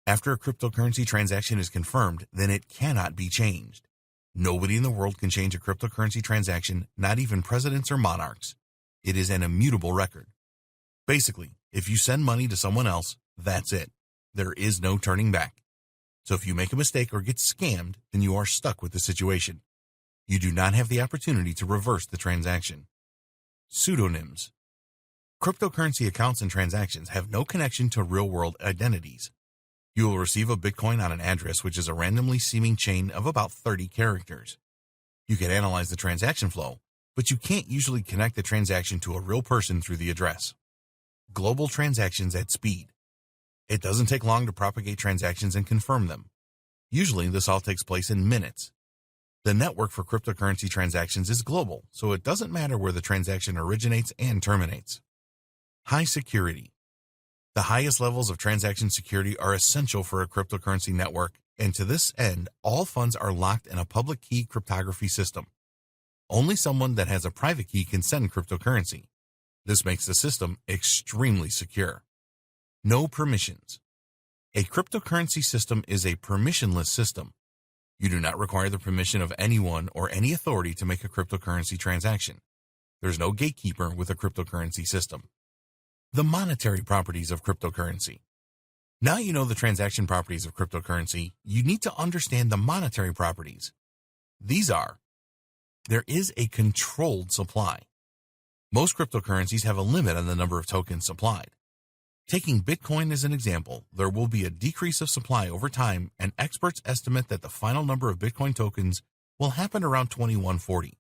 Speaker 1: After a cryptocurrency transaction is confirmed, then it cannot be changed. Nobody in the world can change a cryptocurrency transaction, not even presidents or monarchs. It is an immutable record. Basically, if you send money to someone else, that's it. There is no turning back. So if you make a mistake or get scammed, then you are stuck with the situation. You do not have the opportunity to reverse the transaction. Pseudonyms. Cryptocurrency accounts and transactions have no connection to real-world identities. You will receive a Bitcoin on an address which is a randomly seeming chain of about 30 characters. You can analyze the transaction flow, but you can't usually connect the transaction to a real person through the address. Global transactions at speed. It doesn't take long to propagate transactions and confirm them. Usually, this all takes place in minutes. The network for cryptocurrency transactions is global, so it doesn't matter where the transaction originates and terminates. High security. The highest levels of transaction security are essential for a cryptocurrency network, and to this end, all funds are locked in a public key cryptography system. Only someone that has a private key can send cryptocurrency. This makes the system extremely secure. No permissions. A cryptocurrency system is a permissionless system. You do not require the permission of anyone or any authority to make a cryptocurrency transaction. There's no gatekeeper with a cryptocurrency system. The monetary properties of cryptocurrency. Now you know the transaction properties of cryptocurrency, you need to understand the monetary properties. These are: there is a controlled supply. Most cryptocurrencies have a limit on the number of tokens supplied. Taking Bitcoin as an example, there will be a decrease of supply over time, and experts estimate that the final number of Bitcoin tokens will happen around 2140.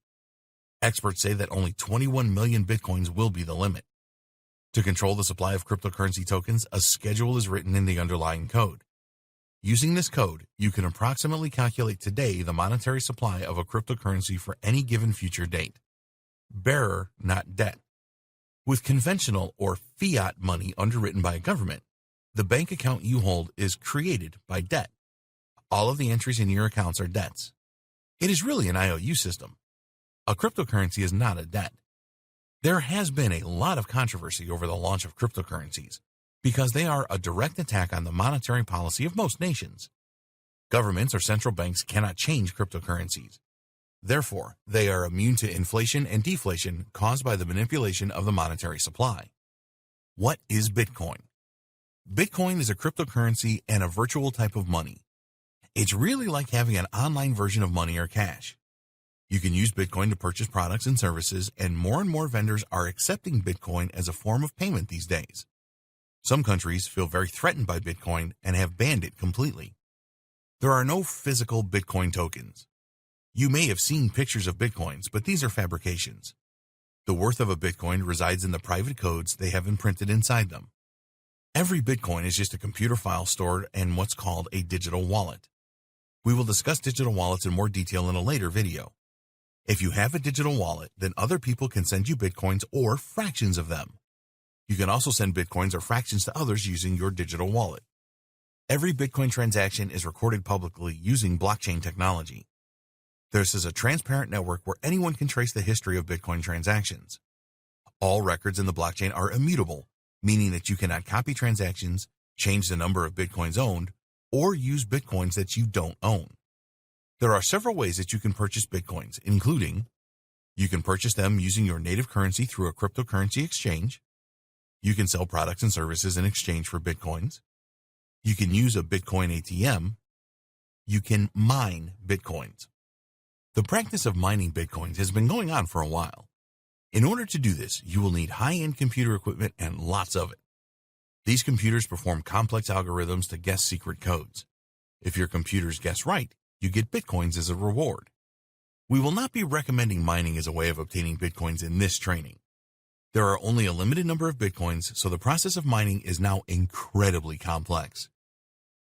Speaker 1: Experts say that only 21 million Bitcoins will be the limit. To control the supply of cryptocurrency tokens, a schedule is written in the underlying code. Using this code, you can approximately calculate today the monetary supply of a cryptocurrency for any given future date. Bearer, not debt. With conventional or fiat money underwritten by a government, the bank account you hold is created by debt. All of the entries in your accounts are debts. It is really an IOU system. A cryptocurrency is not a debt. There has been a lot of controversy over the launch of cryptocurrencies because they are a direct attack on the monetary policy of most nations. Governments or central banks cannot change cryptocurrencies. Therefore, they are immune to inflation and deflation caused by the manipulation of the monetary supply. What is Bitcoin? Bitcoin is a cryptocurrency and a virtual type of money. It's really like having an online version of money or cash. You can use Bitcoin to purchase products and services, and more vendors are accepting Bitcoin as a form of payment these days. Some countries feel very threatened by Bitcoin and have banned it completely. There are no physical Bitcoin tokens. You may have seen pictures of Bitcoins, but these are fabrications. The worth of a Bitcoin resides in the private codes they have imprinted inside them. Every Bitcoin is just a computer file stored in what's called a digital wallet. We will discuss digital wallets in more detail in a later video. If you have a digital wallet, then other people can send you Bitcoins or fractions of them. You can also send Bitcoins or fractions to others using your digital wallet. Every Bitcoin transaction is recorded publicly using blockchain technology. This is a transparent network where anyone can trace the history of Bitcoin transactions. All records in the blockchain are immutable, meaning that you cannot copy transactions, change the number of Bitcoins owned, or use Bitcoins that you don't own. There are several ways that you can purchase Bitcoins, including you can purchase them using your native currency through a cryptocurrency exchange. You can sell products and services in exchange for Bitcoins. You can use a Bitcoin ATM. You can mine Bitcoins. The practice of mining Bitcoins has been going on for a while. In order to do this, you will need high-end computer equipment and lots of it. These computers perform complex algorithms to guess secret codes. If your computers guess right, you get Bitcoins as a reward. We will not be recommending mining as a way of obtaining Bitcoins in this training. There are only a limited number of Bitcoins, so the process of mining is now incredibly complex.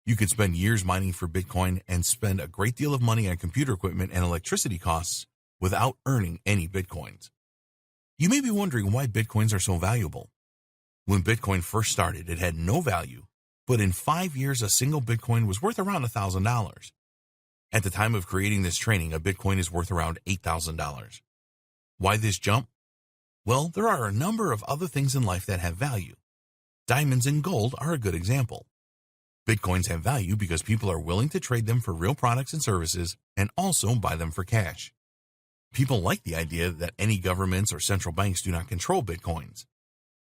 Speaker 1: You could spend years mining for Bitcoin and spend a great deal of money on computer equipment and electricity costs without earning any Bitcoins. You may be wondering why Bitcoins are so valuable. When Bitcoin first started, it had no value, but in 5 years, a single Bitcoin was worth around $1,000. At the time of creating this training, a Bitcoin is worth around $8,000. Why this jump? Well, there are a number of other things in life that have value. Diamonds and gold are a good example. Bitcoins have value because people are willing to trade them for real products and services and also buy them for cash. People like the idea that any governments or central banks do not control Bitcoins.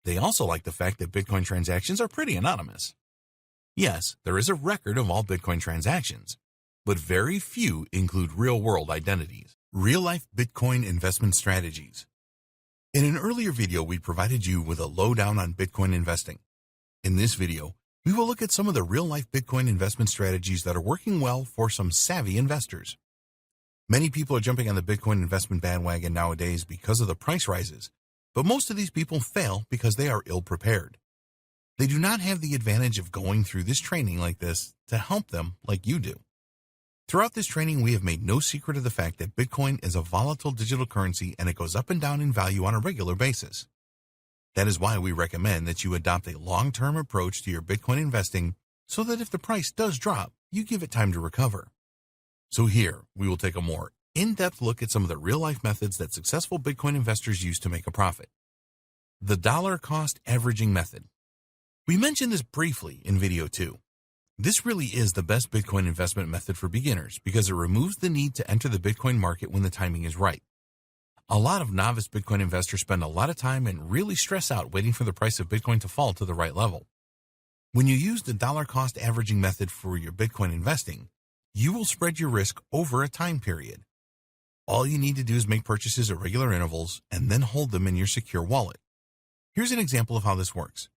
Speaker 1: They also like the fact that Bitcoin transactions are pretty anonymous. Yes, there is a record of all Bitcoin transactions, but very few include real-world identities. Real-life Bitcoin investment strategies. In an earlier video, we provided you with a lowdown on Bitcoin investing. In this video, we will look at some of the real-life Bitcoin investment strategies that are working well for some savvy investors. Many people are jumping on the Bitcoin investment bandwagon nowadays because of the price rises, but most of these people fail because they are ill-prepared. They do not have the advantage of going through this training like this to help them like you do. Throughout this training, we have made no secret of the fact that Bitcoin is a volatile digital currency and it goes up and down in value on a regular basis. That is why we recommend that you adopt a long-term approach to your Bitcoin investing so that if the price does drop, you give it time to recover. So here, we will take a more in-depth look at some of the real-life methods that successful Bitcoin investors use to make a profit. The dollar cost averaging method. We mentioned this briefly in video 2. This really is the best Bitcoin investment method for beginners because it removes the need to enter the Bitcoin market when the timing is right. A lot of novice Bitcoin investors spend a lot of time and really stress out waiting for the price of Bitcoin to fall to the right level. When you use the dollar cost averaging method for your Bitcoin investing, you will spread your risk over a time period. All you need to do is make purchases at regular intervals and then hold them in your secure wallet. Here's an example of how this works.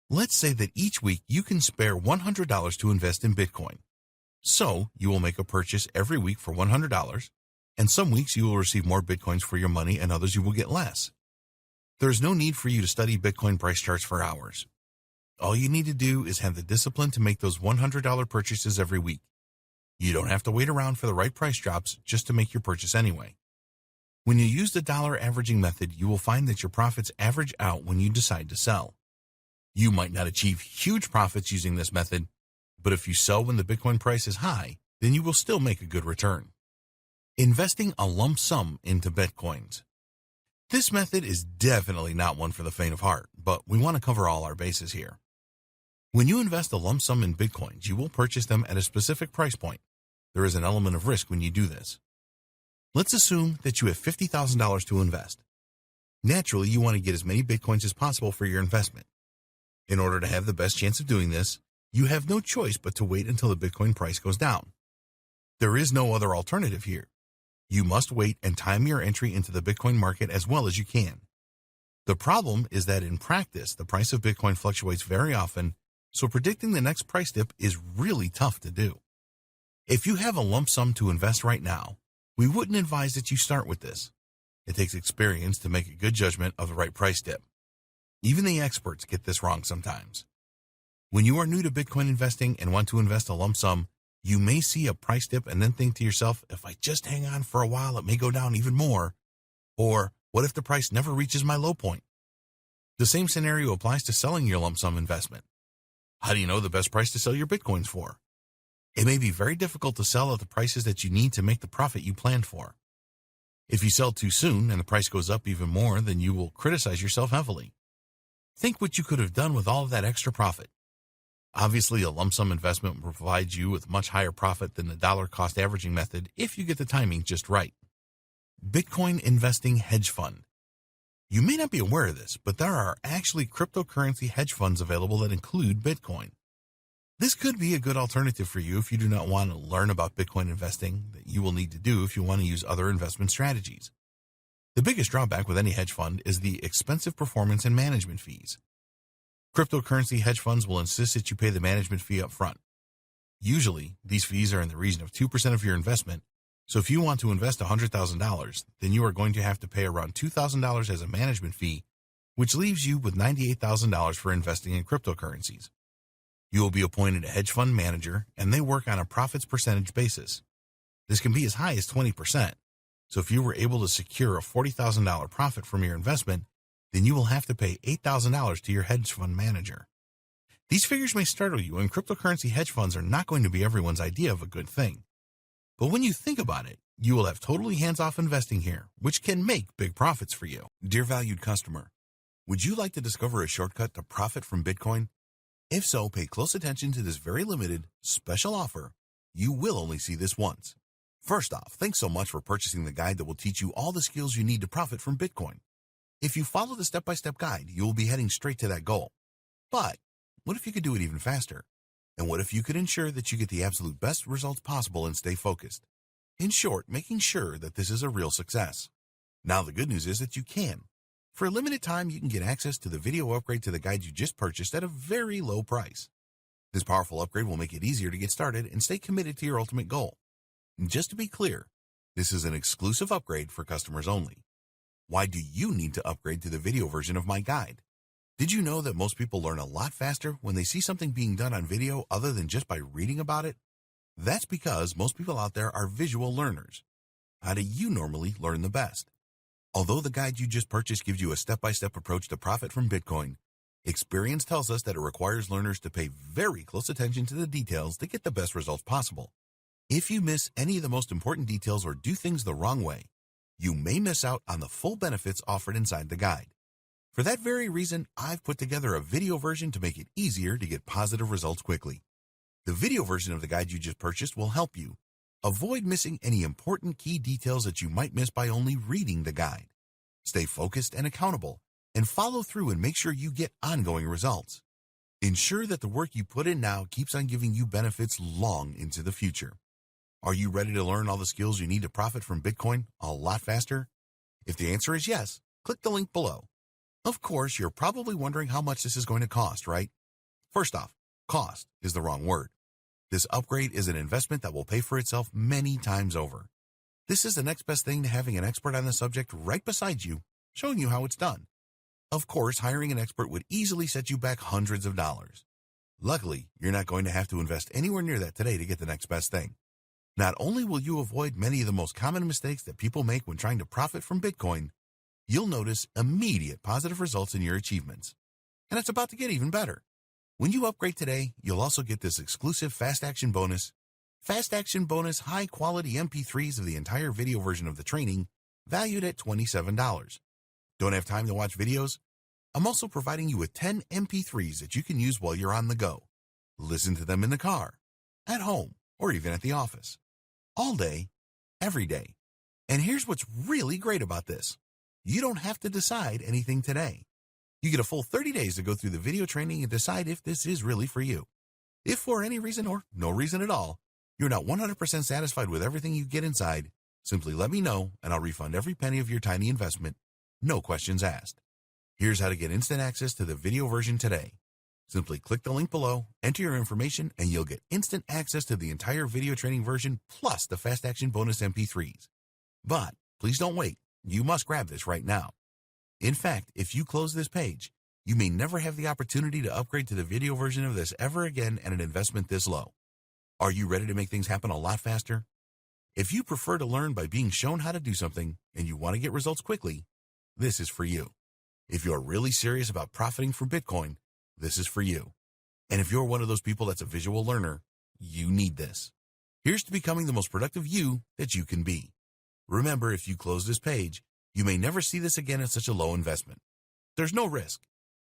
Speaker 1: Let's say that each week you can spare $100 to invest in Bitcoin. So you will make a purchase every week for $100, And some weeks you will receive more Bitcoins for your money and others you will get less. There is no need for you to study Bitcoin price charts for hours. All you need to do is have the discipline to make those $100 purchases every week. You don't have to wait around for the right price drops just to make your purchase anyway. When you use the dollar averaging method, you will find that your profits average out when you decide to sell. You might not achieve huge profits using this method, but if you sell when the Bitcoin price is high, then you will still make a good return. Investing a lump sum into Bitcoins. This method is definitely not one for the faint of heart, but we want to cover all our bases here. When you invest a lump sum in Bitcoins, you will purchase them at a specific price point. There is an element of risk when you do this. Let's assume that you have $50,000 to invest. Naturally, you want to get as many Bitcoins as possible for your investment. In order to have the best chance of doing this, you have no choice but to wait until the Bitcoin price goes down. There is no other alternative here. You must wait and time your entry into the Bitcoin market as well as you can. The problem is that in practice, the price of Bitcoin fluctuates very often, so predicting the next price dip is really tough to do. If you have a lump sum to invest right now, we wouldn't advise that you start with this. It takes experience to make a good judgment of the right price dip. Even the experts get this wrong sometimes. When you are new to Bitcoin investing and want to invest a lump sum, you may see a price dip and then think to yourself, if I just hang on for a while, it may go down even more. Or, what if the price never reaches my low point? The same scenario applies to selling your lump sum investment. How do you know the best price to sell your Bitcoins for? It may be very difficult to sell at the prices that you need to make the profit you planned for. If you sell too soon and the price goes up even more, then you will criticize yourself heavily. Think what you could have done with all of that extra profit. Obviously, a lump sum investment will provide you with much higher profit than the dollar cost averaging method if you get the timing just right. Bitcoin Investing Hedge Fund. You may not be aware of this, but there are actually cryptocurrency hedge funds available that include Bitcoin. This could be a good alternative for you if you do not want to learn about Bitcoin investing that you will need to do if you want to use other investment strategies. The biggest drawback with any hedge fund is the expensive performance and management fees. Cryptocurrency hedge funds will insist that you pay the management fee up front. Usually, these fees are in the region of 2% of your investment, so if you want to invest $100,000, then you are going to have to pay around $2,000 as a management fee, which leaves you with $98,000 for investing in cryptocurrencies. You will be appointed a hedge fund manager, and they work on a profits percentage basis. This can be as high as 20%, so if you were able to secure a $40,000 profit from your investment, then you will have to pay $8,000 to your hedge fund manager. These figures may startle you, and cryptocurrency hedge funds are not going to be everyone's idea of a good thing. But when you think about it, you will have totally hands-off investing here, which can make big profits for you. Dear valued customer, would you like to discover a shortcut to profit from Bitcoin? If so, pay close attention to this very limited, special offer. You will only see this once. First off, thanks so much for purchasing the guide that will teach you all the skills you need to profit from Bitcoin. If you follow the step-by-step guide, you will be heading straight to that goal. But what if you could do it even faster? And what if you could ensure that you get the absolute best results possible and stay focused? In short, making sure that this is a real success. Now the good news is that you can. For a limited time, you can get access to the video upgrade to the guide you just purchased at a very low price. This powerful upgrade will make it easier to get started and stay committed to your ultimate goal. And just to be clear, this is an exclusive upgrade for customers only. Why do you need to upgrade to the video version of my guide? Did you know that most people learn a lot faster when they see something being done on video other than just by reading about it? That's because most people out there are visual learners. How do you normally learn the best? Although the guide you just purchased gives you a step-by-step approach to profit from Bitcoin, experience tells us that it requires learners to pay very close attention to the details to get the best results possible. If you miss any of the most important details or do things the wrong way, you may miss out on the full benefits offered inside the guide. For that very reason, I've put together a video version to make it easier to get positive results quickly. The video version of the guide you just purchased will help you avoid missing any important key details that you might miss by only reading the guide. Stay focused and accountable, and follow through and make sure you get ongoing results. Ensure that the work you put in now keeps on giving you benefits long into the future. Are you ready to learn all the skills you need to profit from Bitcoin a lot faster? If the answer is yes, click the link below. Of course, you're probably wondering how much this is going to cost, right? First off, cost is the wrong word. This upgrade is an investment that will pay for itself many times over. This is the next best thing to having an expert on the subject right beside you, showing you how it's done. Of course, hiring an expert would easily set you back hundreds of dollars. Luckily, you're not going to have to invest anywhere near that today to get the next best thing. Not only will you avoid many of the most common mistakes that people make when trying to profit from Bitcoin, you'll notice immediate positive results in your achievements. And it's about to get even better. When you upgrade today, you'll also get this exclusive Fast Action Bonus. Fast Action Bonus high-quality MP3s of the entire video version of the training, valued at $27. Don't have time to watch videos? I'm also providing you with 10 MP3s that you can use while you're on the go. Listen to them in the car, at home, or even at the office. All day, every day. And here's what's really great about this. You don't have to decide anything today. You get a full 30 days to go through the video training and decide if this is really for you. If for any reason or no reason at all, you're not 100% satisfied with everything you get inside, simply let me know and I'll refund every penny of your tiny investment. No questions asked. Here's how to get instant access to the video version today. Simply click the link below, enter your information, and you'll get instant access to the entire video training version plus the Fast Action Bonus MP3s. But please don't wait. You must grab this right now. In fact, if you close this page, you may never have the opportunity to upgrade to the video version of this ever again at an investment this low. Are you ready to make things happen a lot faster? If you prefer to learn by being shown how to do something and you want to get results quickly, this is for you. If you're really serious about profiting from Bitcoin, this is for you. And if you're one of those people that's a visual learner, you need this. Here's to becoming the most productive you that you can be. Remember, if you close this page, you may never see this again at such a low investment. There's no risk.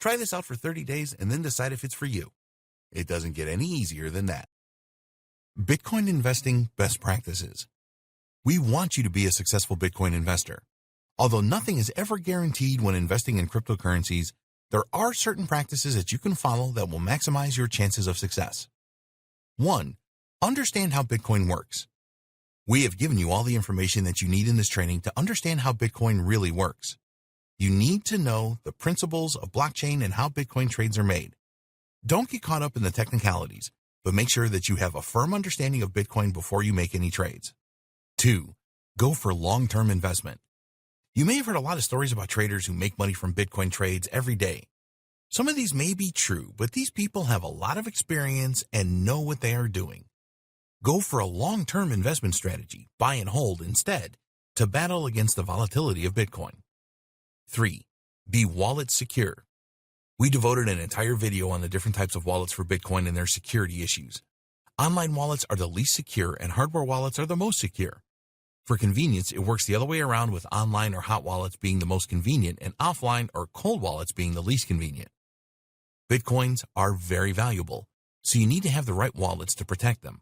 Speaker 1: Try this out for 30 days and then decide if it's for you. It doesn't get any easier than that. Bitcoin investing best practices. We want you to be a successful Bitcoin investor. Although nothing is ever guaranteed when investing in cryptocurrencies, there are certain practices that you can follow that will maximize your chances of success. 1. Understand how Bitcoin works. We have given you all the information that you need in this training to understand how Bitcoin really works. You need to know the principles of blockchain and how Bitcoin trades are made. Don't get caught up in the technicalities, but make sure that you have a firm understanding of Bitcoin before you make any trades. 2. Go for long-term investment. You may have heard a lot of stories about traders who make money from Bitcoin trades every day. Some of these may be true, but these people have a lot of experience and know what they are doing. Go for a long-term investment strategy, buy and hold instead, to battle against the volatility of Bitcoin. 3. Be wallet secure. We devoted an entire video on the different types of wallets for Bitcoin and their security issues. Online wallets are the least secure and hardware wallets are the most secure. For convenience, it works the other way around, with online or hot wallets being the most convenient and offline or cold wallets being the least convenient. Bitcoins are very valuable, so you need to have the right wallets to protect them.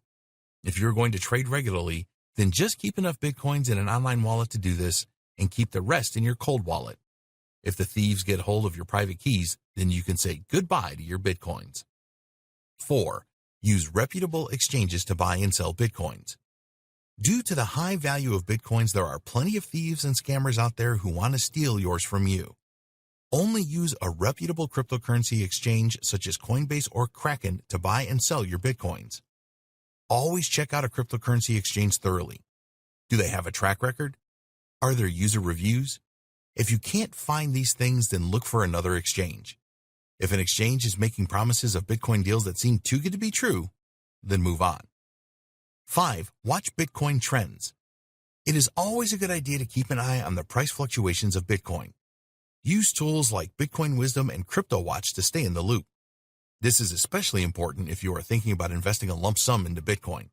Speaker 1: If you're going to trade regularly, then just keep enough Bitcoins in an online wallet to do this and keep the rest in your cold wallet. If the thieves get hold of your private keys, then you can say goodbye to your Bitcoins. 4. Use reputable exchanges to buy and sell Bitcoins. Due to the high value of Bitcoins, there are plenty of thieves and scammers out there who want to steal yours from you. Only use a reputable cryptocurrency exchange such as Coinbase or Kraken to buy and sell your Bitcoins. Always check out a cryptocurrency exchange thoroughly. Do they have a track record? Are there user reviews? If you can't find these things, then look for another exchange. If an exchange is making promises of Bitcoin deals that seem too good to be true, then move on. 5. Watch Bitcoin trends. It is always a good idea to keep an eye on the price fluctuations of Bitcoin. Use tools like Bitcoin Wisdom and CryptoWatch to stay in the loop. This is especially important if you are thinking about investing a lump sum into Bitcoin.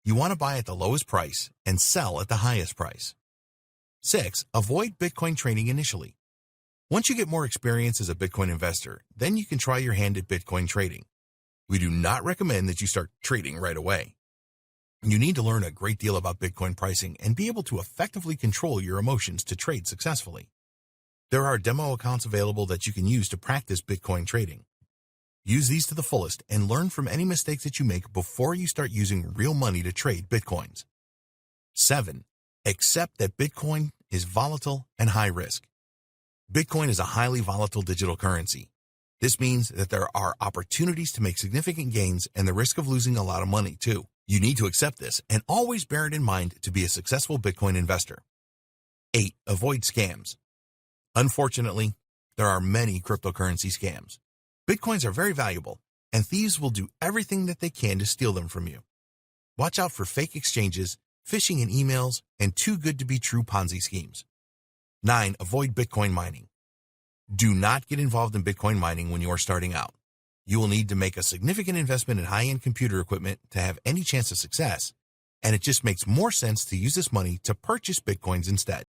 Speaker 1: You want to buy at the lowest price and sell at the highest price. 6. Avoid Bitcoin trading initially. Once you get more experience as a Bitcoin investor, then you can try your hand at Bitcoin trading. We do not recommend that you start trading right away. You need to learn a great deal about Bitcoin pricing and be able to effectively control your emotions to trade successfully. There are demo accounts available that you can use to practice Bitcoin trading. Use these to the fullest and learn from any mistakes that you make before you start using real money to trade Bitcoins. 7. Accept that Bitcoin is volatile and high risk. Bitcoin is a highly volatile digital currency. This means that there are opportunities to make significant gains and the risk of losing a lot of money too. You need to accept this and always bear it in mind to be a successful Bitcoin investor. 8. Avoid scams. Unfortunately, there are many cryptocurrency scams. Bitcoins are very valuable, and thieves will do everything that they can to steal them from you. Watch out for fake exchanges, phishing in emails, and too good to be true Ponzi schemes. 9. Avoid Bitcoin mining. Do not get involved in Bitcoin mining when you are starting out. You will need to make a significant investment in high-end computer equipment to have any chance of success, and it just makes more sense to use this money to purchase Bitcoins instead.